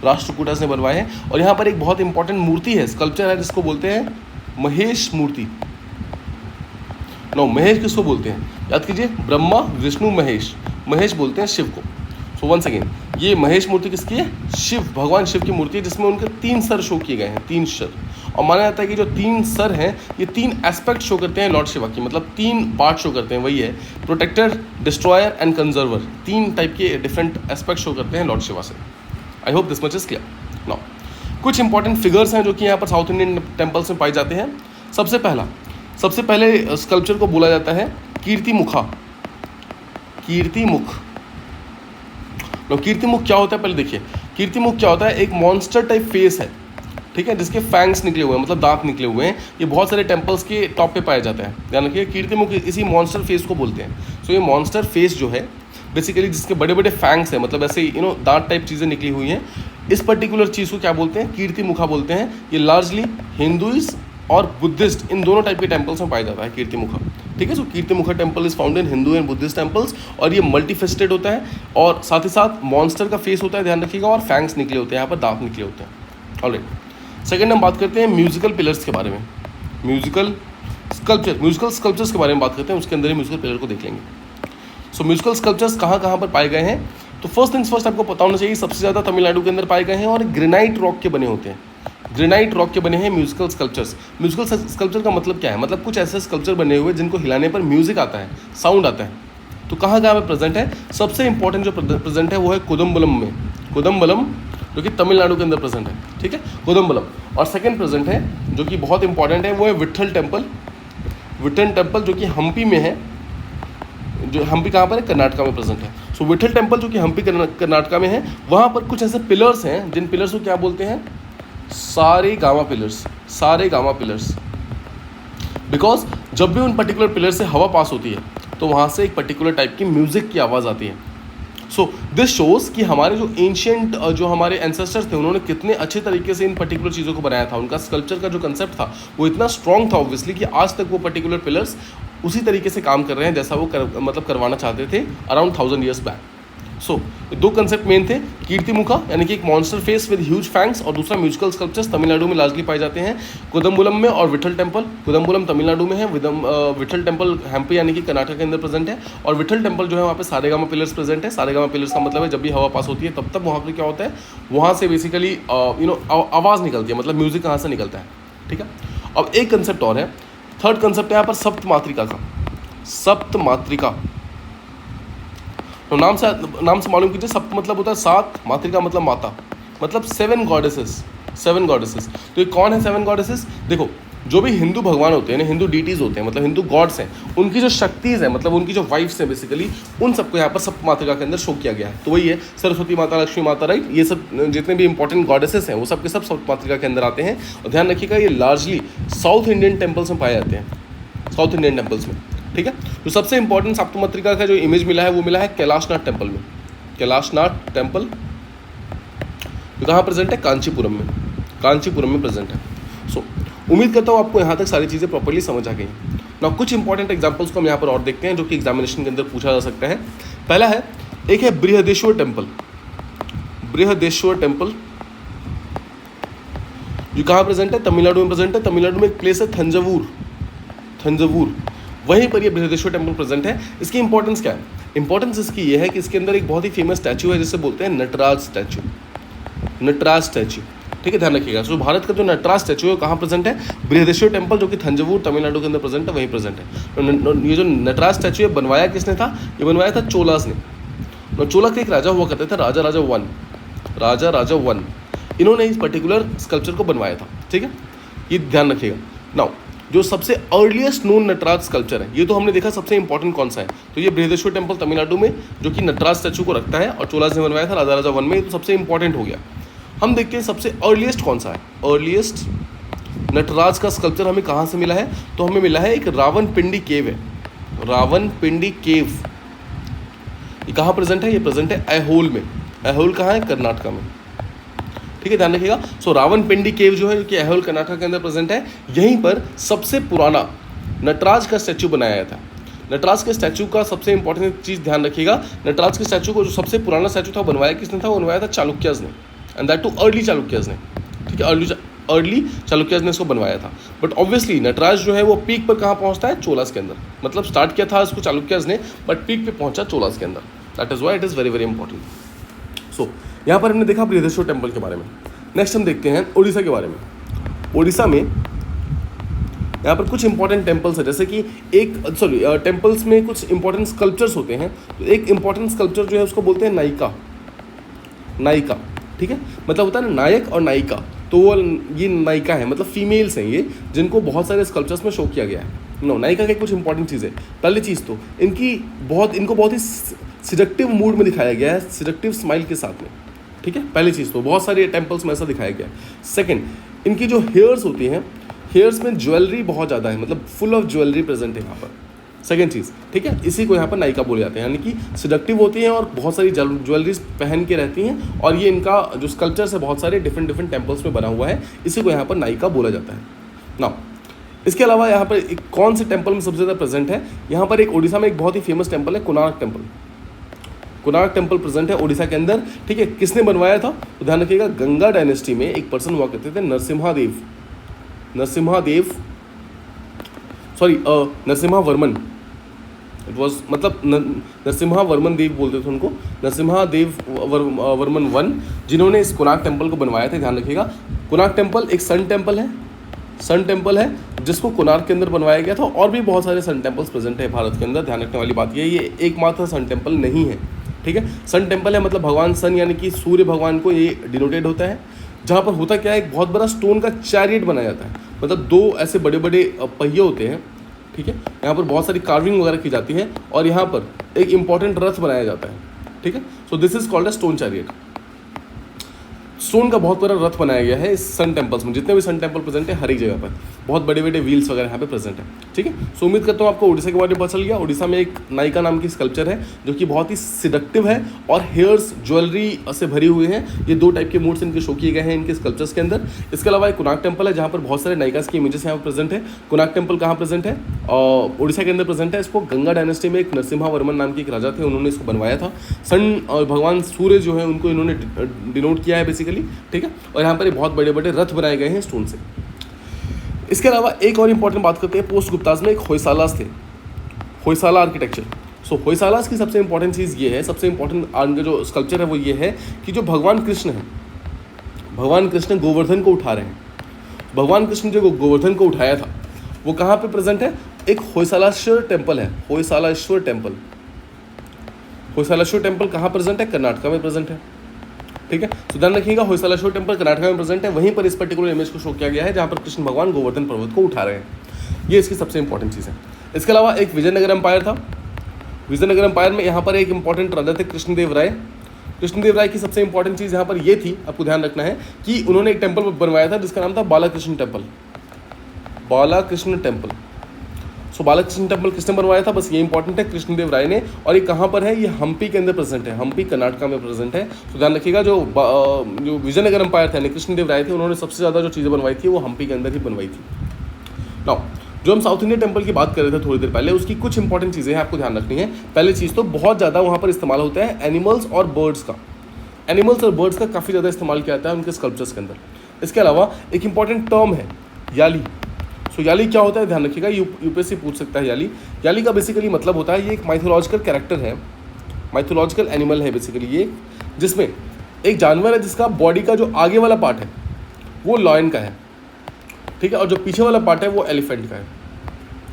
राष्ट्रकूटास ने बनवाए हैं। और यहाँ पर एक बहुत इंपॉर्टेंट मूर्ति है, स्कल्पचर है, जिसको बोलते हैं महेश मूर्ति। नो, महेश किसको बोलते हैं? याद कीजिए, ब्रह्मा विष्णु महेश, महेश बोलते हैं शिव को। सो वंस अगेन ये महेश मूर्ति किसकी है? शिव, भगवान शिव की मूर्ति है, जिसमें उनके 3 सर शो किए गए हैं, 3 सर। और माना जाता है कि जो 3 सर हैं ये 3 एस्पेक्ट शो करते हैं लॉर्ड शिवा की, मतलब 3 पार्ट शो करते हैं, वही है प्रोटेक्टर, डिस्ट्रॉयर एंड कंजर्वर। 3 टाइप के डिफरेंट एस्पेक्ट शो करते हैं लॉर्ड शिवा से। आई hope this much is clear. Now कुछ इंपॉर्टेंट फिगर्स हैं जो कि यहाँ पर साउथ इंडियन टेम्पल्स में पाए जाते हैं। सबसे पहले स्कल्पचर को बोला जाता है कीर्तिमुखा, कीर्तिमुख। कीर्तिमुख क्या होता है पहले देखिए। कीर्तिमुख क्या होता है? एक मॉन्स्टर टाइप फेस है, ठीक है, जिसके फैंग्स निकले हुए हैं, मतलब दांत निकले हुए हैं। ये बहुत सारे टेम्पल्स के टॉप पे पाया जाता है, ध्यान रखिए। कीर्तिमुख इसी मॉन्स्टर फेस को बोलते हैं। सो ये मॉन्स्टर फेस जो है बेसिकली जिसके बड़े बड़े फैंग्स हैं, मतलब ऐसे दांत टाइप चीज़ें निकली हुई हैं, इस पर्टिकुलर चीज़ को क्या बोलते हैं? कीर्तिमुखा बोलते हैं। ये लार्जली हिंदुइज्म और बुद्धिस्ट, इन दोनों टाइप के टेम्पल्स में पाया जाता है कीर्तिमुखा, ठीक है। So Kirtimukha temple is found in Hindu and Buddhist temples, और ये मल्टीफेस्टेड होता है, और साथ ही साथ मॉन्स्टर का फेस होता है, ध्यान रखिएगा, और फैंग्स निकले होते हैं, यहाँ पर दांत निकले होते हैं। ऑलराइट, सेकंड हम बात करते हैं म्यूजिकल पिलर्स के बारे में, म्यूजिकल स्कल्पचर्स के बारे में बात करते हैं, उसके अंदर ही म्यूजिकल पिलर को देख लेंगे। सो म्यूजिकल स्कल्पचर्स कहाँ कहाँ पर पाए गए हैं? तो फर्स्ट थिंग्स फर्स्ट आपको पता होना चाहिए, सबसे ज़्यादा तमिलनाडु के अंदर पाए गए हैं, और ग्रेनाइट रॉक के बने होते हैं, ग्रेनाइट रॉक के बने हैं म्यूजिकल स्कल्पचर्स। म्यूजिकल स्कल्पचर का मतलब क्या है? मतलब कुछ ऐसे स्कल्पचर बने हुए जिनको हिलाने पर म्यूजिक आता है, साउंड आता है। तो कहाँ कहाँ पे प्रेजेंट है? सबसे इंपॉर्टेंट जो प्रेजेंट है वो है कुदम्बलम में, कुदम्बलम जो कि तमिलनाडु के अंदर प्रेजेंट है, ठीक है, कुदम्बलम। और सेकंड प्रेजेंट है जो कि बहुत इंपॉर्टेंट है, वो है विट्ठल टेम्पल, विट्ठल टेम्पल जो कि हम्पी में है, जो हम्पी कहाँ पर है? कर्नाटका में प्रेजेंट है। सो विट्ठल टेम्पल जो कि हम्पी कर्नाटका में है, वहाँ पर कुछ ऐसे पिलर्स हैं जिन पिलर्स को क्या बोलते हैं? सारे गामा पिलर्स। बिकॉज जब भी उन पर्टिकुलर पिलर से हवा पास होती है तो वहाँ से एक पर्टिकुलर टाइप की म्यूजिक की आवाज़ आती है। सो दिस शोज़ कि हमारे जो एंशियंट जो हमारे एंसेस्टर्स थे, उन्होंने कितने अच्छे तरीके से इन पर्टिकुलर चीज़ों को बनाया था। उनका स्कल्पचर का जो कंसेप्ट था वो इतना स्ट्रॉन्ग था ऑब्वियसली कि आज तक वो पर्टिकुलर पिलर्स उसी तरीके से काम कर रहे हैं जैसा वो करवाना चाहते थे अराउंड 1000 ईयर्स बैक। सो 2 कंसेप्ट मेन थे, कीर्तिमुखा यानी कि एक monster face with huge fangs, और दूसरा म्यूजिकल स्कल्पचर्स तमिलनाडु में लार्जली पाए जाते हैं, कुदम्बुलम में और विट्ठल टेम्पल। कुदम्बुलम तमिलनाडु में है, विट्ठल टेम्पल हम्पी यानी कि कर्नाटक के अंदर प्रेजेंट है, और विट्ठल टेम्पल जो है वहाँ पे सारेगामा पिलर्स प्रेजेंट है। सारेगामा पिलर्स का मतलब है जब भी हवा पास होती है तब तक वहाँ पर क्या होता है, वहाँ से बेसिकली आवाज़ निकलती है, मतलब म्यूजिक कहाँ से निकलता है, ठीक है। अब एक कंसेप्ट और है, थर्ड कंसेप्ट है यहाँ पर सप्तमात्रिका का, सप्तमात्रिका। तो नाम से मालूम कीजिए, सप्त मतलब होता है 7, मातृका मतलब माता, मतलब 7 गॉडेसेस। तो ये कौन है 7 गॉडेसेस? देखो, जो भी हिंदू भगवान होते हैं ना, हिंदू डीटीज़ होते हैं, मतलब हिंदू गॉड्स हैं, उनकी जो शक्तिज़ हैं, मतलब उनकी जो वाइफ्स हैं बेसिकली, उन सबको यहाँ पर सप्त मातृका के अंदर शो किया गया है। तो वही है सरस्वती माता, लक्ष्मी माता, राइट, ये सब जितने भी इंपॉर्टेंट गॉडेसेस हैं वो सब के सब सप्त मातृका के अंदर आते हैं। और ध्यान रखिएगा, ये लार्जली साउथ इंडियन टेम्पल्स में पाए जाते हैं, साउथ इंडियन टेम्पल्स में, ठीक है। तो सबसे इंपॉर्टेंट सप्तमात्रिका का जो इमेज मिला है वो मिला है कैलाशनाथ टेम्पल में। कैलाशनाथ टेम्पल जो कहाँ प्रेजेंट है? कांचीपुरम में प्रेजेंट है। सो उम्मीद करता हूँ आपको यहाँ तक सारी चीज़ें प्रॉपर्ली समझ आ गई हैं। ना कुछ इंपॉर्टेंट एग्जाम्पल्स को हम यहाँ पर और देखते हैं जो कि एग्जामिनेशन के अंदर पूछा जा सकता है। पहला है, एक है बृहदेश्वर टेम्पल। बृहदेश्वर टेम्पल जो कहाँ प्रेजेंट है? तमिलनाडु में प्रेजेंट है। तमिलनाडु में एक प्लेस है थंजावुर, वहीं पर ये बृहदेश्वर टेम्पल प्रेजेंट है। इसकी इंपॉर्टेंस क्या है? इंपॉर्टेंस इसकी ये है कि इसके अंदर एक बहुत ही फेमस स्टैचू है जिसे बोलते हैं नटराज स्टैचू, ठीक है, ध्यान रखिएगा। सो भारत का जो नटराज स्टैचू है कहाँ प्रेजेंट है? बृहदेश्वर टेम्पल जो कि थंजावुर तमिलनाडु के अंदर प्रेजेंट है, वहीं प्रेजेंट है। तो ये जो नटराज स्टैचू है बनवाया किसने था? ये बनवाया था चोलास ने। चोला के एक राजा हुआ करते थे, राजा वन, इन्होंने इस पर्टिकुलर स्कल्पचर को बनवाया था, ठीक है, ये ध्यान रखिएगा। नाउ जो सबसे अर्लीस्ट नोन नटराज स्कल्पचर है, ये तो हमने देखा सबसे इंपॉर्टेंट कौन सा है, तो ये बृहदेश्वर टेम्पल तमिलनाडु में जो कि नटराज स्टैचू को रखता है और चोलास ने बनवाया था राजा वन में, ये तो सबसे इंपॉर्टेंट हो गया। हम देखते हैं सबसे अर्लीस्ट कौन सा है। अर्लीस्ट नटराज का स्कल्पचर हमें कहाँ से मिला है? तो हमें मिला है एक रावणपिंडी केव है, रावणपिंडी केव। ये कहाँ प्रेजेंट है? ये प्रेजेंट है ऐहोल में। ऐहोल कहाँ है? कर्नाटका में, ठीक है, ध्यान रखिएगा। सो रावणपिंडी केव जो है जो कि ऐहोल कर्नाटक के अंदर प्रेजेंट है, यहीं पर सबसे पुराना नटराज का स्टैचू बनाया था। नटराज के स्टैचू का सबसे इंपॉर्टेंट चीज़ ध्यान रखिएगा, नटराज के स्टैचू को जो सबसे पुराना स्टैचू था बनवाया किसने था, वो बनवाया था चालुक्यज ने, एंड दैट टू अर्ली चालुक्यज ने, ठीक है, अर्ली चालुक्यज ने इसको बनवाया था। बट ऑब्वियसली नटराज जो है वो पीक पर कहाँ पहुँचता है, चोलास के अंदर, मतलब स्टार्ट किया था इसको चालुक्यज ने बट पीक पे पहुँचा चोलास के अंदर, that is why it is very very important. So यहाँ पर हमने देखा बृहदेश्वर टेम्पल के बारे में। नेक्स्ट हम देखते हैं उड़ीसा के बारे में। उड़ीसा में यहाँ पर कुछ इंपॉर्टेंट टेम्पल्स है, जैसे कि टेम्पल्स में कुछ इंपॉर्टेंट स्कल्पचर्स होते हैं। तो एक इंपॉर्टेंट स्कल्पचर जो है उसको बोलते हैं नायिका, ठीक है, मतलब होता है ना नायक और नायिका, तो वो ये नायिका है, मतलब फीमेल्स हैं ये, जिनको बहुत सारे स्कल्पचर्स में शो किया गया है। नायिका की कुछ इंपॉर्टेंट चीज़ है। पहली चीज़ तो इनको बहुत ही सिडक्टिव मूड में दिखाया गया है, सिडक्टिव स्माइल के साथ में, ठीक है, पहली चीज़ तो बहुत सारे टेम्पल्स में ऐसा दिखाया गया है। सेकेंड, इनकी जो हेयर्स होती हैं, हेयर्स में ज्वेलरी बहुत ज़्यादा है, मतलब फुल ऑफ ज्वेलरी प्रेजेंट है यहाँ पर। सेकेंड चीज़, ठीक है, इसी को यहाँ पर नायिका बोले जाते हैं, यानी कि सिडक्टिव होती हैं और बहुत सारी ज्वेलरीज पहन के रहती हैं, और ये इनका जो स्कल्पचर्स है बहुत सारे डिफरेंट टेम्पल्स में बना हुआ है, इसी को यहाँ पर नायिका बोला जाता है। नाउ इसके अलावा यहाँ पर एक कौन से टेम्पल में सबसे ज़्यादा प्रेजेंट है, यहाँ पर एक उड़ीसा में एक बहुत ही फेमस टेम्पल है Konark temple. Konark temple present है उड़ीसा के अंदर, ठीक है। किसने बनवाया था, तो ध्यान रखिएगा, गंगा डायनेस्टी में एक पर्सन हुआ करते थे नरसिम्हावर्मन, इट वॉज मतलब नरसिम्हावर्मन देव बोलते थे उनको, वर्मन वन, जिन्होंने इस कोणार्क टेम्पल को बनवाया था। ध्यान रखिएगा, कोणार्क टेम्पल एक सन टेम्पल है जिसको कोणार्क के अंदर बनवाया गया था, और भी बहुत सारे सन टेम्पल्स प्रेजेंट है भारत के अंदर। ध्यान रखने वाली बात ये एकमात्र सन टेम्पल नहीं है, ठीक है। सन टेम्पल है मतलब भगवान सन यानी कि सूर्य भगवान को ये डिनोटेड होता है, जहाँ पर होता क्या है, एक बहुत बड़ा स्टोन का चैरियट बनाया जाता है, मतलब दो ऐसे बड़े बड़े पहिए होते हैं, ठीक है। यहाँ पर बहुत सारी कार्विंग वगैरह की जाती है, और यहाँ पर एक इंपॉर्टेंट रथ बनाया जाता है, ठीक है। So this is called a stone chariot. Stone का बहुत बड़ा रथ बनाया गया है इस सन टेम्पल्स में, जितने भी सन टेम्पल प्रेजेंट है हर एक जगह पर बहुत बड़े बड़े व्हील्स वगैरह यहाँ पे प्रेजेंट है, ठीक है। सो उम्मीद करता हूँ आपको उड़ीसा के बारे में पता चल गया। उड़ीसा में एक नायिका नाम की स्कल्पचर है जो कि बहुत ही सिडक्टिव है, और हेयर्स ज्वेलरी से भरी हुई हैं। ये दो टाइप के मूड्स इनके शो किए गए हैं इनके स्कल्पचर्स के अंदर। इसके अलावा एक कोणार्क टेम्पल है जहाँ पर बहुत सारे नायिकास की इमेजेस यहाँ पर प्रेजेंट है। कोणार्क टेम्पल कहाँ प्रेजेंट है, उड़ीसा के अंदर प्रेजेंट है। इसको गंगा डायनेस्टी में एक नरसिम्हावर्मन नाम के एक राजा थे, उन्होंने इसको बनवाया था। सन और भगवान सूर्य जो है उनको इन्होंने डिनोट किया है बेसिकली, ठीक है। और यहाँ पर बहुत बड़े बड़े रथ बनाए गए हैं स्टोन से। इसके अलावा एक और इंपॉर्टेंट बात करते हैं, पोस्ट गुप्ताज में एक होयसालास थे, होयसाला आर्किटेक्चर। सो होयसालास की सबसे इंपॉर्टेंट चीज़ ये है, सबसे इंपॉर्टेंट जो स्कल्पचर है वो ये है कि जो भगवान कृष्ण गोवर्धन को उठा रहे हैं। भगवान कृष्ण जो गोवर्धन को उठाया था वो कहाँ पे प्रेजेंट है, एक होयसालेश्वर टेम्पल है, होयसालेश्वर टेम्पल कहाँ प्रेजेंट है, कर्नाटका में प्रेजेंट है, ठीक है। तो ध्यान रखिएगा, होयसालेश्वर टेम्पल कर्नाटका में प्रेजेंट है, वहीं पर इस पर्टिकुलर इमेज को शो किया गया है जहाँ पर कृष्ण भगवान गोवर्धन पर्वत को उठा रहे हैं। ये इसकी सबसे इंपॉर्टेंट चीज़ है। इसके अलावा एक विजयनगर एम्पायर था। विजयनगर एम्पायर में यहाँ पर एक इंपॉर्टेंट राजा थे कृष्णदेव राय की सबसे इंपॉर्टेंट चीज़ यहाँ पर ये थी, आपको ध्यान रखना है कि उन्होंने एक टेम्पल बनवाया था जिसका नाम था बालाकृष्ण टेम्पल। सो बालाकृष्ण टेम्पल किसने बनवाया था, बस ये इंपॉर्टेंट है, कृष्णदेव राय ने। और ये कहाँ पर है, ये हम्पी के अंदर प्रेजेंट है, हम्पी कर्नाटका में प्रेजेंट है। तो ध्यान रखिएगा, जो विजयनगर एम्पायर थे, कृष्णदेव राय थे, उन्होंने सबसे ज़्यादा जो चीज़ें बनवाई थी वो हम्पी के अंदर ही बनवाई थी। नाउ जो हम साउथ इंडियन टेम्पल की बात कर रहे थे थोड़ी देर पहले, उसकी कुछ इंपॉर्टेंट चीज़ें हैं आपको ध्यान रखनी है। पहली चीज़ तो बहुत ज़्यादा वहाँ पर इस्तेमाल होता है एनिमल्स और बर्ड्स का काफ़ी ज़्यादा इस्तेमाल किया जाता है उनके स्कल्पचर्स के अंदर। इसके अलावा एक इंपॉर्टेंट टर्म है याली। सो याली क्या होता है, ध्यान रखिएगा, यूपीएससी पूछ सकता है। याली का बेसिकली मतलब होता है, ये एक माइथोलॉजिकल कैरेक्टर है, माइथोलॉजिकल एनिमल है बेसिकली ये, जिसमें एक जानवर है जिसका बॉडी का जो आगे वाला पार्ट है वो लॉयन का है, ठीक है, और जो पीछे वाला पार्ट है वो एलिफेंट का है।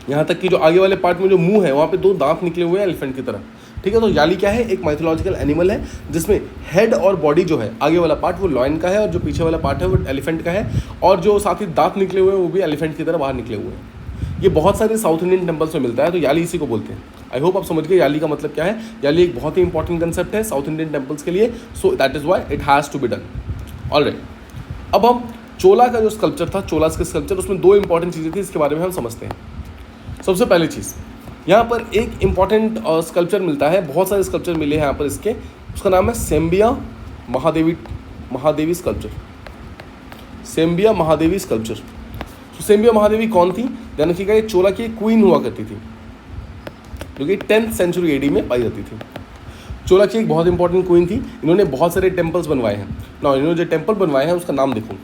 यहाँ तक कि जो आगे वाले पार्ट में जो मुंह है वहाँ पे दो दांत निकले हुए हैं एलिफेंट की तरह, ठीक है। तो याली क्या है, एक माइथोलॉजिकल एनिमल है जिसमें हेड और बॉडी जो है, आगे वाला पार्ट वो लॉयन का है और जो पीछे वाला पार्ट है वो एलिफेंट का है, और जो साथ ही दांत निकले हुए हैं वो भी एलिफेंट की तरह बाहर निकले हुए हैं। ये बहुत सारे साउथ इंडियन टेम्पल्स में मिलता है, तो याली इसी को बोलते हैं। आई होप आप समझ गए याली का मतलब क्या है। याली एक बहुत ही इंपॉर्टेंट कंसेप्ट है साउथ इंडियन टेम्पल्स के लिए, so that is why it has to be done. Alright, अब हम चोला का जो स्कल्पचर था, चोलास का स्कल्पचर, उसमें दो इंपॉर्टेंट चीज़ें थी, इसके बारे में हम समझते हैं। सबसे पहली चीज़, यहाँ पर एक इंपॉर्टेंट स्कल्पचर मिलता है, बहुत सारे स्कल्पचर मिले हैं यहाँ पर इसके, उसका नाम है सेम्बिया महादेवी स्कल्पचर। सेम्बिया महादेवी स्कल्पचर। तो सेम्बिया महादेवी कौन थी, ध्यान रखिएगा, ये चोला की क्वीन हुआ करती थी। जो कि 10th सेंचुरी एडी में पाई जाती थी। चोला की एक बहुत इंपॉर्टेंट क्वीन थी, इन्होंने बहुत सारे टेम्पल्स बनवाए हैं ना। इन्होंने जो टेम्पल बनवाए हैं उसका नाम देखो,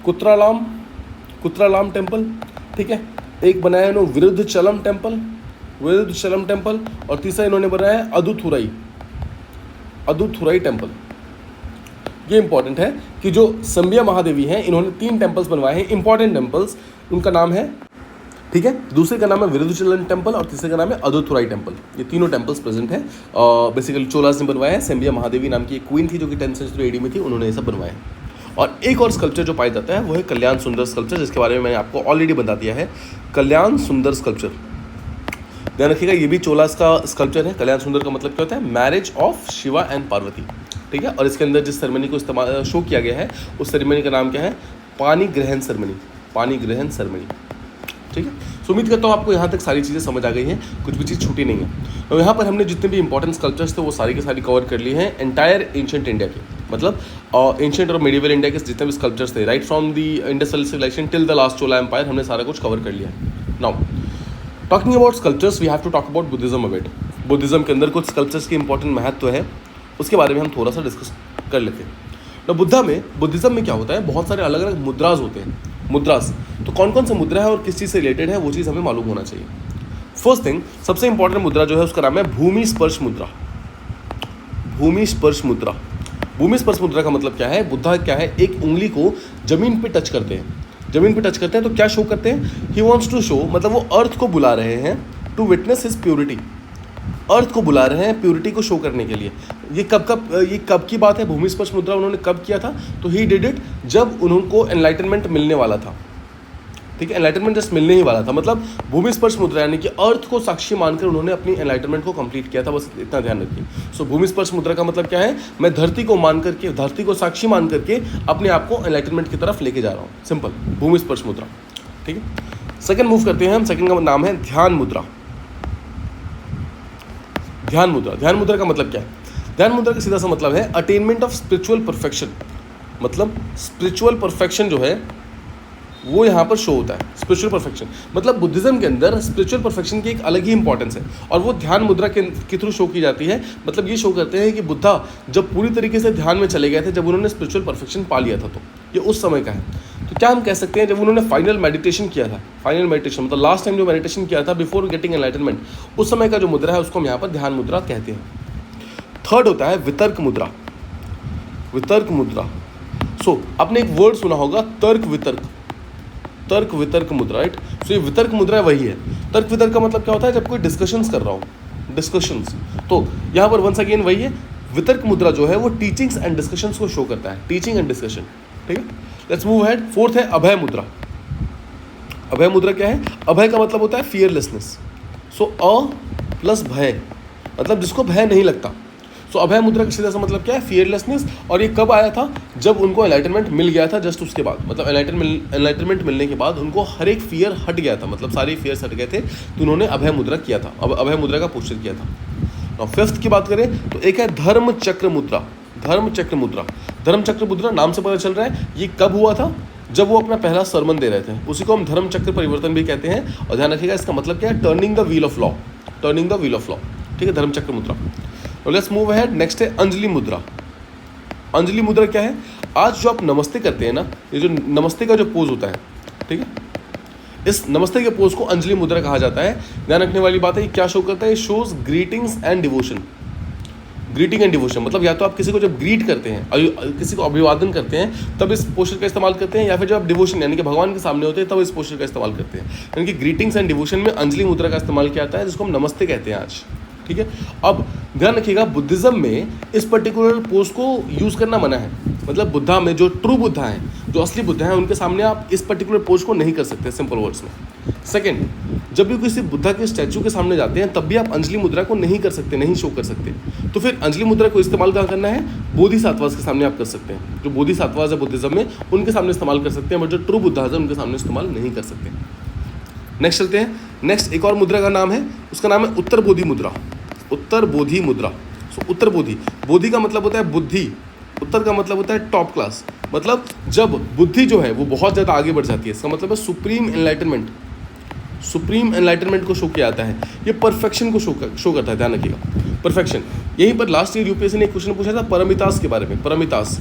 कुत्रालाम टेम्पल, ठीक है। एक बनाया है इन्होंने विरुद्धचलम टेम्पल, और तीसरा इन्होंने बनाया है अदुथुरई टेम्पल। ये इंपॉर्टेंट है कि जो संबिया महादेवी हैं इन्होंने 3 टेम्पल्स बनवाए हैं, इंपॉर्टेंट टेम्पल्स। उनका नाम है, ठीक है, दूसरे का नाम है विरुद्धचलम टेम्पल और तीसरे का नाम है अदुथुरई टेम्पल। ये तीनों टेम्पल्स प्रेजेंट है, बेसिकली चोलास ने बनवाया है। संबिया महादेवी नाम की एक क्वीन थी जो कि 10th सेंचुरी एडी में थी, उन्होंने ये सब बनवाया है। और एक और स्कल्पचर जो पाया जाता है वो है कल्याण सुंदर स्कल्पचर, जिसके बारे में मैंने आपको ऑलरेडी बता दिया है। कल्याण सुंदर स्कल्पचर, ध्यान रखिएगा, ये भी चोलास का स्कल्पचर है। कल्याण सुंदर का मतलब क्या होता है, marriage of Shiva and Parvati, ठीक है। और इसके अंदर जिस सेरेमनी को इस्तेमाल शो किया गया है उस सेरेमनी का नाम क्या है, पानी ग्रहण सेरेमनी, ठीक है। सो उम्मीद करता हूँ आपको यहाँ तक सारी चीज़ें समझ आ गई हैं, कुछ भी चीज़ छूटी नहीं है। तो यहाँ पर हमने जितने भी इंपॉर्टेंट स्कल्पचर्स थे वो सारी के सारी कवर कर लिए हैं एंटायर एंशिएंट इंडिया के, मतलब एंशिएंट और मेडिवल इंडिया के जितने भी स्कल्पचर्स थे, right from the Indus valley civilisation till the last Chola empire, हमने सारा कुछ कवर कर लिया है। Now talking about sculptures we have to talk about Buddhism a bit. Buddhism के अंदर कुछ स्कल्पचर्स की इंपॉर्टेंट महत्व है, उसके बारे में हम थोड़ा सा डिस्कस कर लेते हैं। तो बुद्धिज्म में क्या होता है, बहुत सारे अलग अलग मुद्रास होते हैं। मुद्रास, तो कौन कौन सा मुद्रा है और किस चीज़ से रिलेटेड है वो चीज़ हमें मालूम होना चाहिए। फर्स्ट थिंग, सबसे इंपॉर्टेंट मुद्रा जो है उसका नाम है भूमि स्पर्श मुद्रा। भूमि स्पर्श मुद्रा का मतलब क्या है, बुद्धा क्या है, एक उंगली को जमीन पे टच करते हैं तो क्या शो करते हैं, ही वॉन्ट्स टू शो, मतलब वो अर्थ को बुला रहे हैं टू विटनेस हिज प्योरिटी, अर्थ को बुला रहे हैं प्योरिटी को शो करने के लिए। ये कब की बात है, भूमि स्पर्श मुद्रा उन्होंने कब किया था, तो ही डिड इट जब उनको एनलाइटनमेंट मिलने वाला था, ठीक है। एनलाइटनमेंट जस्ट मिलने ही वाला था, मतलब भूमि स्पर्श मुद्रा यानी कि अर्थ को साक्षी मानकर उन्होंने अपनी एनलाइटनमेंट को कंप्लीट किया था, बस इतना ध्यान रखिए। सो भूमि स्पर्श मुद्रा का मतलब क्या है, मैं धरती को साक्षी मान करके अपने आप को एनलाइटनमेंट की तरफ लेके जा रहा हूँ, सिंपल, भूमि स्पर्श मुद्रा, ठीक है। सेकंड मूव करते हैं हम, सेकंड का नाम है ध्यान मुद्रा का मतलब क्या है, ध्यान मुद्रा का सीधा सा मतलब है अटेनमेंट ऑफ स्पिरिचुअल परफेक्शन, मतलब स्पिरिचुअल परफेक्शन जो है वो यहाँ पर शो होता है। स्पिरिचुअल परफेक्शन मतलब बुद्धिज्म के अंदर स्पिरिचुअल परफेक्शन की एक अलग ही इंपॉर्टेंस है, और वो ध्यान मुद्रा के थ्रू शो की जाती है। मतलब ये शो करते हैं कि बुद्धा जब पूरी तरीके से ध्यान में चले गए थे, जब उन्होंने स्पिरिचुअल परफेक्शन पा लिया था, तो ये उस समय का है। तो क्या हम कह सकते हैं, जब उन्होंने फाइनल मेडिटेशन किया था, फाइनल मेडिटेशन मतलब लास्ट टाइम जो मेडिटेशन किया था बिफोर गेटिंग एनलाइटनमेंट, उस समय का जो मुद्रा है उसको हम यहाँ पर ध्यान मुद्रा कहते हैं। थर्ड होता है वितर्क मुद्रा। सो आपने एक वर्ड सुना होगा, तर्क वितर्क मुद्रा, राइट। सो ये वितर्क मुद्रा वही है। तर्क वितर्क का मतलब क्या होता है, जब कोई डिस्कशंस कर रहा हूँ, तो यहाँ पर वंस अगेन वही है, वितर्क मुद्रा जो है वो टीचिंग्स एंड डिस्कशंस को शो करता है, टीचिंग एंड डिस्कशन, ठीक है। Let's move ahead. फोर्थ है अभय मुद्रा क्या है, अभय का मतलब होता है फियरलेसनेस। सो अ प्लस भय, मतलब जिसको भय नहीं लगता। सो अभय मुद्रा का सीधा सा मतलब क्या है, फियरलेसनेस। और ये कब आया था, जब उनको एनलाइटनमेंट मिल गया था, जस्ट उसके बाद, मतलब एनलाइटनमेंट मिलने के बाद उनको हर एक फियर हट गया था, मतलब सारे फियर्स हट गए थे, तो उन्होंने अभय मुद्रा किया था, अब अभय मुद्रा का पोस्चर किया था। और फिफ्थ की बात करें तो एक है धर्म चक्र मुद्रा नाम से पता चल रहा है ये कब हुआ था, जब वो अपना पहला सरमन दे रहे थे, उसी को हम धर्म चक्र परिवर्तन भी कहते हैं। और ध्यान रखिएगा इसका मतलब क्या है, turning the wheel of law, ठीक है, धर्म चक्र मुद्रा। Let's move ahead. नेक्स्ट है अंजलि मुद्रा क्या है, आज जो आप नमस्ते करते हैं ना, ये जो नमस्ते का जो पोज होता है, ठीक है, इस नमस्ते के पोज को अंजलि मुद्रा कहा जाता है। ध्यान रखने वाली बात है, ये क्या शो करता है, शोज ग्रीटिंग एंड डिवोशन, मतलब या तो आप किसी को जब ग्रीट करते हैं, किसी को अभिवादन करते हैं, तब इस पोस्चर का इस्तेमाल करते हैं, या फिर जब आप डिवोशन यानी कि भगवान के सामने होते हैं तब इस पोस्चर का इस्तेमाल करते हैं। यानी कि ग्रीटिंग्स एंड डिवोशन में अंजलि मुद्रा का इस्तेमाल किया जाता है, जिसको हम नमस्ते कहते हैं आज, ठीक है। अब ध्यान रखिएगा, बुद्धिज्म में इस पर्टिकुलर पोज को यूज़ करना मना है, मतलब बुद्धा में जो ट्रू बुद्धा हैं, जो असली बुद्धा हैं, उनके सामने आप इस पर्टिकुलर पोज को नहीं कर सकते, सिंपल वर्ड्स में। सेकंड, जब भी किसी बुद्धा के स्टैचू के सामने जाते हैं तब भी आप अंजलि मुद्रा को नहीं कर सकते, नहीं शो कर सकते। तो फिर अंजलि मुद्रा को इस्तेमाल कहाँ करना है, बोधिसत्वास के सामने आप कर सकते हैं। जो बोधिसत्वास है बुद्धिज्म में, उनके सामने इस्तेमाल कर सकते हैं, बट जो ट्रू बुद्धा है उनके सामने इस्तेमाल नहीं कर सकते। नेक्स्ट चलते हैं। नेक्स्ट एक और मुद्रा का नाम है, उसका नाम है उत्तर बोधि मुद्रा। सो उत्तर बोधि का मतलब होता है बुद्धि, उत्तर का मतलब होता है टॉप क्लास, मतलब जब बुद्धि जो है वो बहुत ज़्यादा आगे बढ़ जाती है, इसका मतलब है सुप्रीम एनलाइटनमेंट, सुप्रीम एनलाइटनमेंट को शो किया जाता है, ये परफेक्शन को शो करता है, ध्यान रखिएगा, परफेक्शन। यहीं पर लास्ट ईयर यूपीएससी ने एक क्वेश्चन पूछा था परमितास के बारे में, परमितास।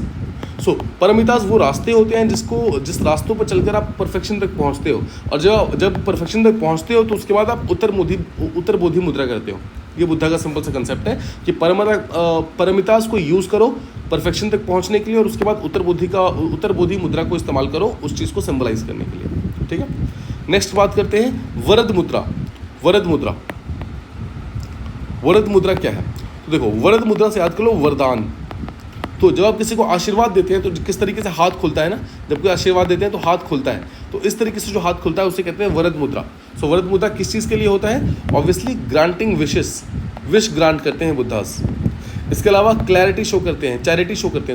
परमितास वो रास्ते होते हैं जिस रास्तों पर चलकर आप परफेक्शन तक पहुंचते हो, और जब परफेक्शन तक पहुंचते हो तो उसके बाद आप उत्तरबोधि मुद्रा करते हो। ये बुद्धा का सिंपल सा कंसेप्ट है कि परमितास को यूज़ करो परफेक्शन तक पहुंचने के लिए, और उसके बाद उत्तरबोधि मुद्रा को इस्तेमाल करो उस चीज़ को सिंबलाइज करने के लिए, ठीक है। नेक्स्ट बात करते हैं वरद मुद्रा। वरद मुद्रा क्या है? तो देखो, वरद मुद्रा से याद कर लो वरदान। तो जब आप किसी को आशीर्वाद देते हैं तो किस तरीके से हाथ खुलता है ना, जब कोई आशीर्वाद देते हैं तो हाथ खुलता है, तो इस तरीके से जो हाथ खुलता है उसे कहते हैं वरद मुद्रा। वरद मुद्रा किस चीज़ के लिए होता है? Obviously granting wishes, wish grant करते हैं बुद्धास। इसके अलावा क्लैरिटी शो करते हैं, चैरिटी शो करते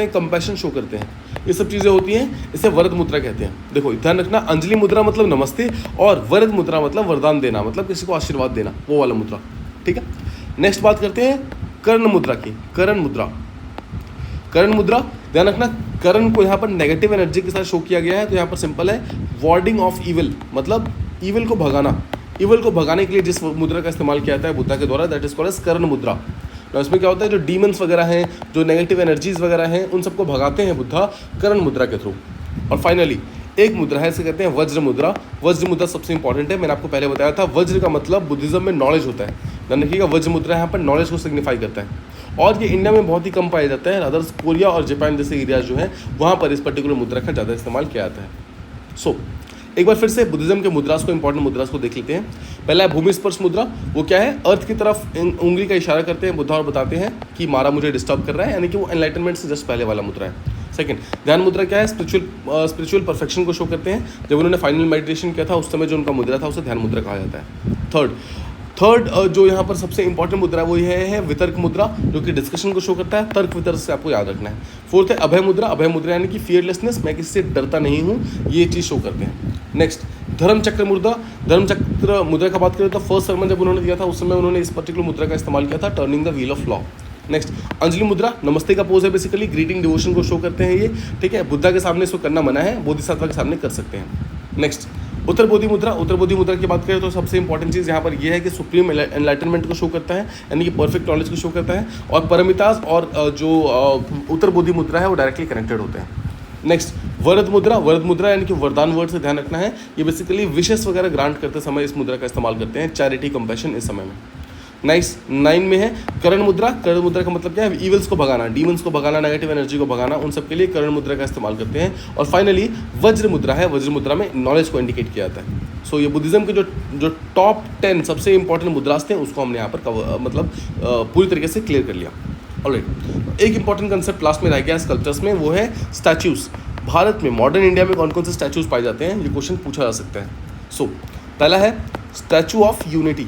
हैं, कंपैशन शो करते हैं, ये सब चीज़ें होती हैं, इसे वरद मुद्रा कहते हैं। देखो ध्यान रखना, अंजलि मुद्रा मतलब नमस्ते, और वरद मुद्रा मतलब वरदान देना, मतलब किसी को आशीर्वाद देना, वो वाला मुद्रा, ठीक है। नेक्स्ट बात करते हैं कर्ण मुद्रा की। कर्ण मुद्रा ध्यान रखना, कर्ण को यहाँ पर नेगेटिव एनर्जी के साथ शो किया गया है, तो यहाँ पर सिंपल है वार्डिंग ऑफ इविल, मतलब इविल को भगाना। इविल को भगाने के लिए जिस मुद्रा का इस्तेमाल किया जाता है बुद्धा के द्वारा, दैट इज कॉल्ड एज कर्ण मुद्रा। तो इसमें क्या होता है, जो डीमंस वगैरह हैं, जो नेगेटिव एनर्जीज वगैरह हैं, उन सबको भगाते हैं बुद्धा कर्ण मुद्रा के थ्रू। और फाइनली एक मुद्रा है, इसे कहते हैं वज्र मुद्रा। वज्र मुद्रा सबसे इंपॉर्टेंट है, मैंने आपको पहले बताया था, वज्र का मतलब बुद्धिज्म में नॉलेज होता है। ध्यान रखिएगा, वज्र मुद्रा यहाँ पर नॉलेज को सिग्निफाई करता है, और ये इंडिया में बहुत ही कम पाया जाता है। अदर्स कोरिया और जापान जैसे एरियाज जो हैं वहाँ पर इस पर्टिकुलर मुद्रा का ज़्यादा इस्तेमाल किया जाता है। एक बार फिर से बुद्धिज्म के मुद्रास को, इंपॉर्टेंट मुद्रास को देख लेते हैं। पहला है भूमि स्पर्श मुद्रा। वो क्या है? अर्थ की तरफ उंगली का इशारा करते हैं बुद्धा और बताते हैं कि मारा मुझे डिस्टर्ब कर रहा है, यानी कि वो एनलाइटनमेंट से जस्ट पहले वाला मुद्रा है। सेकंड, ध्यान मुद्रा क्या है? स्पिरिचुअल परफेक्शन को शो करते हैं। जब उन्होंने फाइनल मेडिटेशन किया था उस समय जो उनका मुद्रा था उसे ध्यान मुद्रा कहा जाता है। थर्ड जो यहाँ पर सबसे इंपॉर्टेंट मुद्रा है वो यह है वितर्क मुद्रा, जो कि डिस्कशन को शो करता है, तर्क वितर्क से आपको याद रखना है। फोर्थ है अभय मुद्रा। अभय मुद्रा यानी कि फियरलेसनेस, मैं किसी से डरता नहीं हूँ, ये चीज़ शो करते हैं। नेक्स्ट धर्म चक्र मुद्रा। धर्म चक्र मुद्रा का बात करें तो फर्स्ट सर्मन जब उन्होंने दिया था उस समय उन्होंने इस पर्टिकुलर मुद्रा का इस्तेमाल किया था, turning the wheel of law. Next Anjali मुद्रा, नमस्ते का पोज है, बेसिकली ग्रीटिंग डिवोशन को शो करते हैं ये, ठीक है। बुद्धा के सामने इसको करना मना है, बोधिसत्व के सामने कर सकते हैं। नेक्स्ट उत्तरबोधि मुद्रा। उत्तरबोधि मुद्रा की बात करें तो सबसे इंपॉर्टेंट चीज़ यहाँ पर यह है कि सुप्रीम एनलाइटनमेंट को शो करता है, यानी कि परफेक्ट नॉलेज को शो करता है, और परमितास और जो उत्तरबोधि मुद्रा है वो डायरेक्टली कनेक्टेड होते हैं। नेक्स्ट वरद मुद्रा। वरद मुद्रा यानी कि वरदान वर्ड से ध्यान रखना है, ये बेसिकली विशेष वगैरह ग्रांट करते समय इस मुद्रा का इस्तेमाल करते हैं, चैरिटी कंपैशन इस समय में। नाइस 9 में है कर्ण मुद्रा। कर्ण मुद्रा का मतलब क्या है? ईविल्स को भगाना, डीमंस को भगाना, नेगेटिव एनर्जी को भगाना, उन सब के लिए कर्ण मुद्रा का इस्तेमाल करते हैं। और फाइनली वज्र मुद्रा है। वज्र मुद्रा में नॉलेज को इंडिकेट किया जाता है। सो ये बुद्धिज्म के जो टॉप 10 सबसे इंपॉर्टेंट मुद्रास थे उसको हमने यहाँ पर पूरी तरीके से क्लियर कर लिया। ऑलराइट, एक इंपॉर्टेंट कंसेप्ट लास्ट में रह गया स्कल्पचर्स में, वो है स्टैच्यूज। भारत में मॉडर्न इंडिया में कौन कौन से स्टैच्यूज पाए जाते हैं, ये क्वेश्चन पूछा जा सकता है। पहला है स्टैचू ऑफ यूनिटी।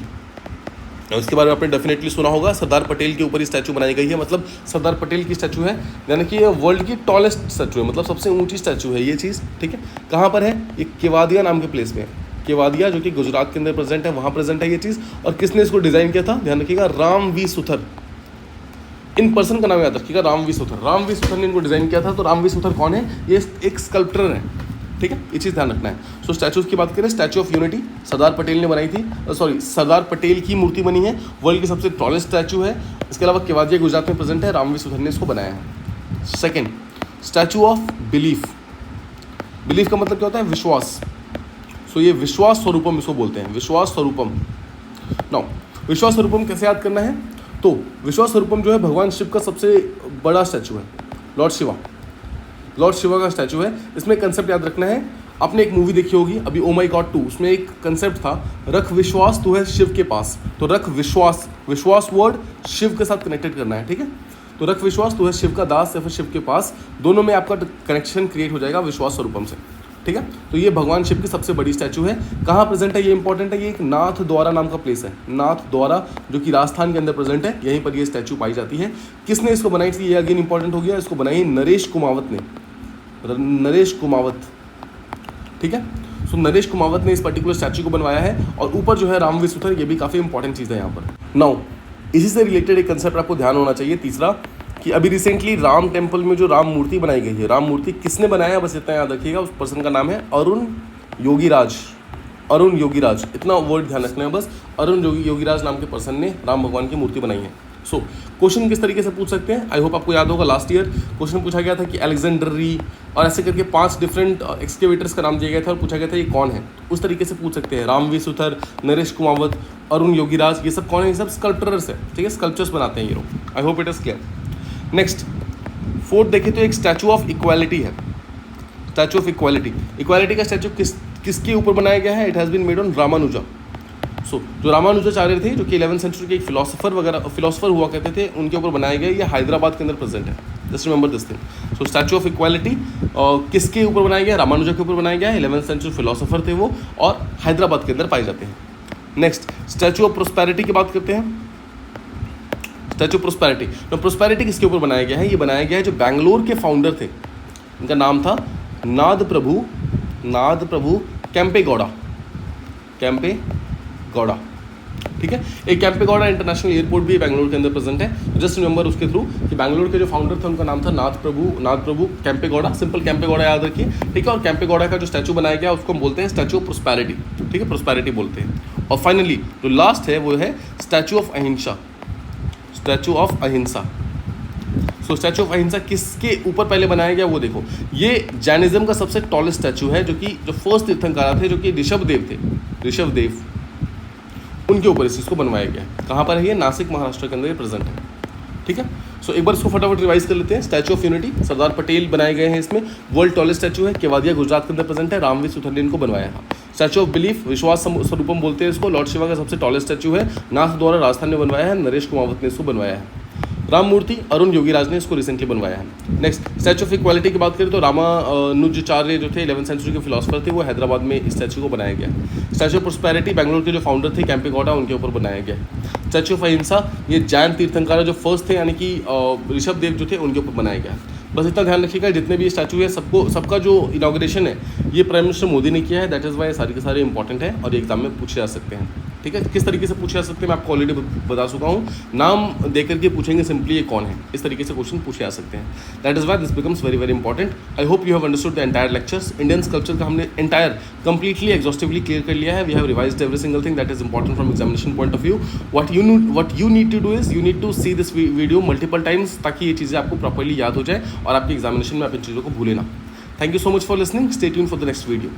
इसके बारे में आपने डेफिनेटली सुना होगा, सरदार पटेल के ऊपर ही स्टैचू बनाई गई है, मतलब सरदार पटेल की स्टैचू है, यानी कि ये वर्ल्ड की टॉलेस्ट स्टैचू है, मतलब सबसे ऊंची स्टैचू है ये चीज़, ठीक है। कहाँ पर है? ये केवादिया नाम के प्लेस में। केवादिया जो कि गुजरात के अंदर प्रेजेंट है, वहाँ प्रेजेंट है ये चीज़। और किसने इसको डिज़ाइन किया था? ध्यान रखिएगा, राम वी सुथर। इन पर्सन का नाम याद रखिएगा, राम वी सुथर। राम वी सुथर ने इनको डिज़ाइन किया था। तो राम वी सुथर कौन है? ये एक स्कल्प्टर है, ठीक है, ये चीज़ ध्यान रखना है। सो स्टैचूज की बात करें, statue of unity Sardar Patel ने बनाई थी, सरदार पटेल की मूर्ति बनी है, वर्ल्ड की सबसे टॉलेस्ट स्टैचू है। इसके अलावा केवादिया गुजरात में प्रेजेंट है, रामवी सुधर ने इसको बनाया है। Second statue of belief. Belief का मतलब क्या होता है? विश्वास। सो ये विश्वास स्वरूपम इसको बोलते हैं, विश्वास स्वरूपम। नाउ विश्वास स्वरूपम कैसे याद करना है? तो विश्वास स्वरूपम जो है भगवान शिव का सबसे बड़ा स्टैचू है, लॉर्ड शिवा का स्टैचू है। इसमें कंसेप्ट याद रखना है, आपने एक मूवी देखी होगी अभी, ओ माई गॉड 2, उसमें एक कंसेप्ट था, रख विश्वास तू है शिव के पास। तो रख विश्वास वर्ड शिव के साथ कनेक्टेड करना है, ठीक है। तो रख विश्वास तू है शिव का दास या फिर शिव के पास, दोनों में आपका कनेक्शन क्रिएट हो जाएगा विश्वास स्वरूपम से, ठीक है। तो ये भगवान शिव की सबसे बड़ी स्टैचू है। कहाँ प्रेजेंट है ये इंपॉर्टेंट है, ये एक नाथ द्वारा नाम का प्लेस है, नाथ द्वारा, जो कि राजस्थान के अंदर प्रेजेंट है, यहीं पर ये स्टैचू पाई जाती है। किसने इसको बनाई थी? ये अगेन इंपॉर्टेंट हो गया, इसको बनाई नरेश कुमावत ने, नरेश कुमावत, ठीक है। सो नरेश कुमावत ने इस पर्टिकुलर स्टैचू को बनवाया है। और ऊपर जो है रामवी सुथर, ये भी काफ़ी इंपॉर्टेंट चीज़ है यहाँ पर। नाउ इसी से रिलेटेड एक कंसेप्ट आपको ध्यान होना चाहिए, तीसरा, कि अभी रिसेंटली राम टेम्पल में जो राम मूर्ति बनाई गई है, राम मूर्ति किसने बनाया है? बस इतना याद रखिएगा, उस पर्सन का नाम है अरुण योगीराज। अरुण योगीराज, इतना वर्ड ध्यान रखना है बस, अरुण योगीराज नाम के पर्सन ने राम भगवान की मूर्ति बनाई है। सो क्वेश्चन किस तरीके से पूछ सकते हैं, आई होप आपको याद होगा लास्ट ईयर क्वेश्चन पूछा गया था कि अलेक्जेंडरी और ऐसे करके 5 डिफरेंट एक्सकेवेटर्स का नाम दिया गया था और पूछा गया था ये कौन है, उस तरीके से पूछ सकते हैं। रामवी सुथर, नरेश कुमावत, अरुण योगीराज, ये सब कौन है, ये सब स्कल्पटर्स है, ठीक है, स्कल्पचर्स बनाते हैं ये लोग। I hope it is clear. Next 4th देखें तो एक स्टैचू ऑफ इक्वालिटी है, स्टैचू ऑफ इक्वालिटी। इक्वालिटी का स्टैचू किसके ऊपर बनाया गया है, it has been made on Ramanuja. So जो रामानुजाचार्य थे जो कि 11th सेंचुरी के एक फिलोसफर हुआ करते थे, उनके ऊपर बनाया गया, ये हैदराबाद के अंदर प्रेजेंट है, just remember this thing. So statue of equality किसके ऊपर बनाया गया, रामानुजा के ऊपर बनाया गया है, 11th सेंचुरी फिलोसफर थे वो और हैदराबाद के अंदर पाए जाते हैं। नेक्स्ट स्टैचू ऑफ प्रोस्पेरिटी की बात करते हैं। स्टैचू ऑफ प्रोस्पेरिटी, तो प्रोस्पेरिटी किसके ऊपर बनाया गया है, ये बनाया गया है जो बैंगलोर के फाउंडर थे, इनका नाम था नाद प्रभु कैंपेगौड़ा, ठीक है। एक कैंपेगौड़ा इंटरनेशनल एयरपोर्ट भी बैंगलोर के अंदर प्रेजेंट है, जस्ट रिमेंबर उसके थ्रू कि बैंगलोर के जो फाउंडर थे उनका नाम था नाद प्रभु कैंपेगौड़ा, सिंपल कैंपेगौड़ा याद रखिए, ठीक है। और कैंपेगौड़ा का जो स्टैचू बनाया गया उसको हम बोलते हैं स्टैचू ऑफ प्रोस्पेरिटी, ठीक है, प्रोस्पेरिटी बोलते हैं। और फाइनली जो लास्ट है वो है स्टैचू ऑफ अहिंसा, स्टैचू ऑफ अहिंसा। सो स्टैचू ऑफ अहिंसा किसके ऊपर पहले बनाया गया वो देखो, ये जैनिज्म का सबसे टॉलेस्ट स्टैचू है, जो फर्स्ट तीर्थंकर थे जो कि ऋषभदेव उनके ऊपर इस चीज़ को बनवाया गया है। कहाँ पर है ये, नासिक महाराष्ट्र के अंदर प्रेजेंट है, ठीक है। सो एक बार इसको फटाफट रिवाइज कर लेते हैं। Statue of unity Sardar Patel बनाए गए हैं, इसमें वर्ल्ड टॉलेस्ट स्टैचू है, केवादिया गुजरात के अंदर प्रेजेंट है, रामवी सुथर ने इनको बनवाया है। स्टैचू ऑफ बिलीफ, विश्वास स्वरूपम बोलते हैं इसको, लॉर्ड शिवा का सबसे टॉलेस्ट स्टैचू है, नाथ द्वारा राजस्थान में बनवाया है, नरेश कुमावत ने इसको बनवाया है। राम मूर्ति अरुण योगीराज ने इसको रिसेंटली बनवाया है। नेक्स्ट स्टैचू ऑफ इक्वालिटी की बात करें तो रामानुजाचार्य जो थे 11th सेंचुरी के फिलोसफर थे, वो हैदराबाद में इस स्टैचू को बनाया गया। स्टैचू ऑफ प्रोस्पेरिटी बैंगलोर के जो फाउंडर थे कैंपेगौड़ा, उनके ऊपर बनाया गया। स्टैचू ऑफ अहिंसा ये जैन तीर्थंकर जो फर्स्ट थे यानी कि ऋषभदेव जो थे उनके ऊपर बनाया गया। बस इतना ध्यान रखिएगा, जितने भी स्टैचू है सबका जो इनॉग्रेशन है ये प्राइम मिनिस्टर मोदी ने किया है, दैट इज़ वाई सारे के सारे इंपॉर्टेंट है और एग्जाम में पूछे जा सकते हैं, ठीक है। किस तरीके से पूछे जा सकते हैं मैं आपको ऑलरेडी बता चुका हूँ, नाम दे करके पूछेंगे सिंपली ये कौन है, इस तरीके से क्वेश्चन पूछे जा सकते हैं। That is why this becomes very very important. I hope you have understood the entire lectures. Indian sculpture का हमने एंटायर कंप्लीटली एग्जॉस्टिवली क्लियर कर लिया है। We have revised every single thing that is important from examination point of view. What you need to do is you need to see this video multiple times, ताकि ये चीज़ें आपको properly याद हो जाए और आपकी एग्जामिनेशन में आप इन चीज़ों को भूले ना। Thank you so much for listening, stay tuned for the next video.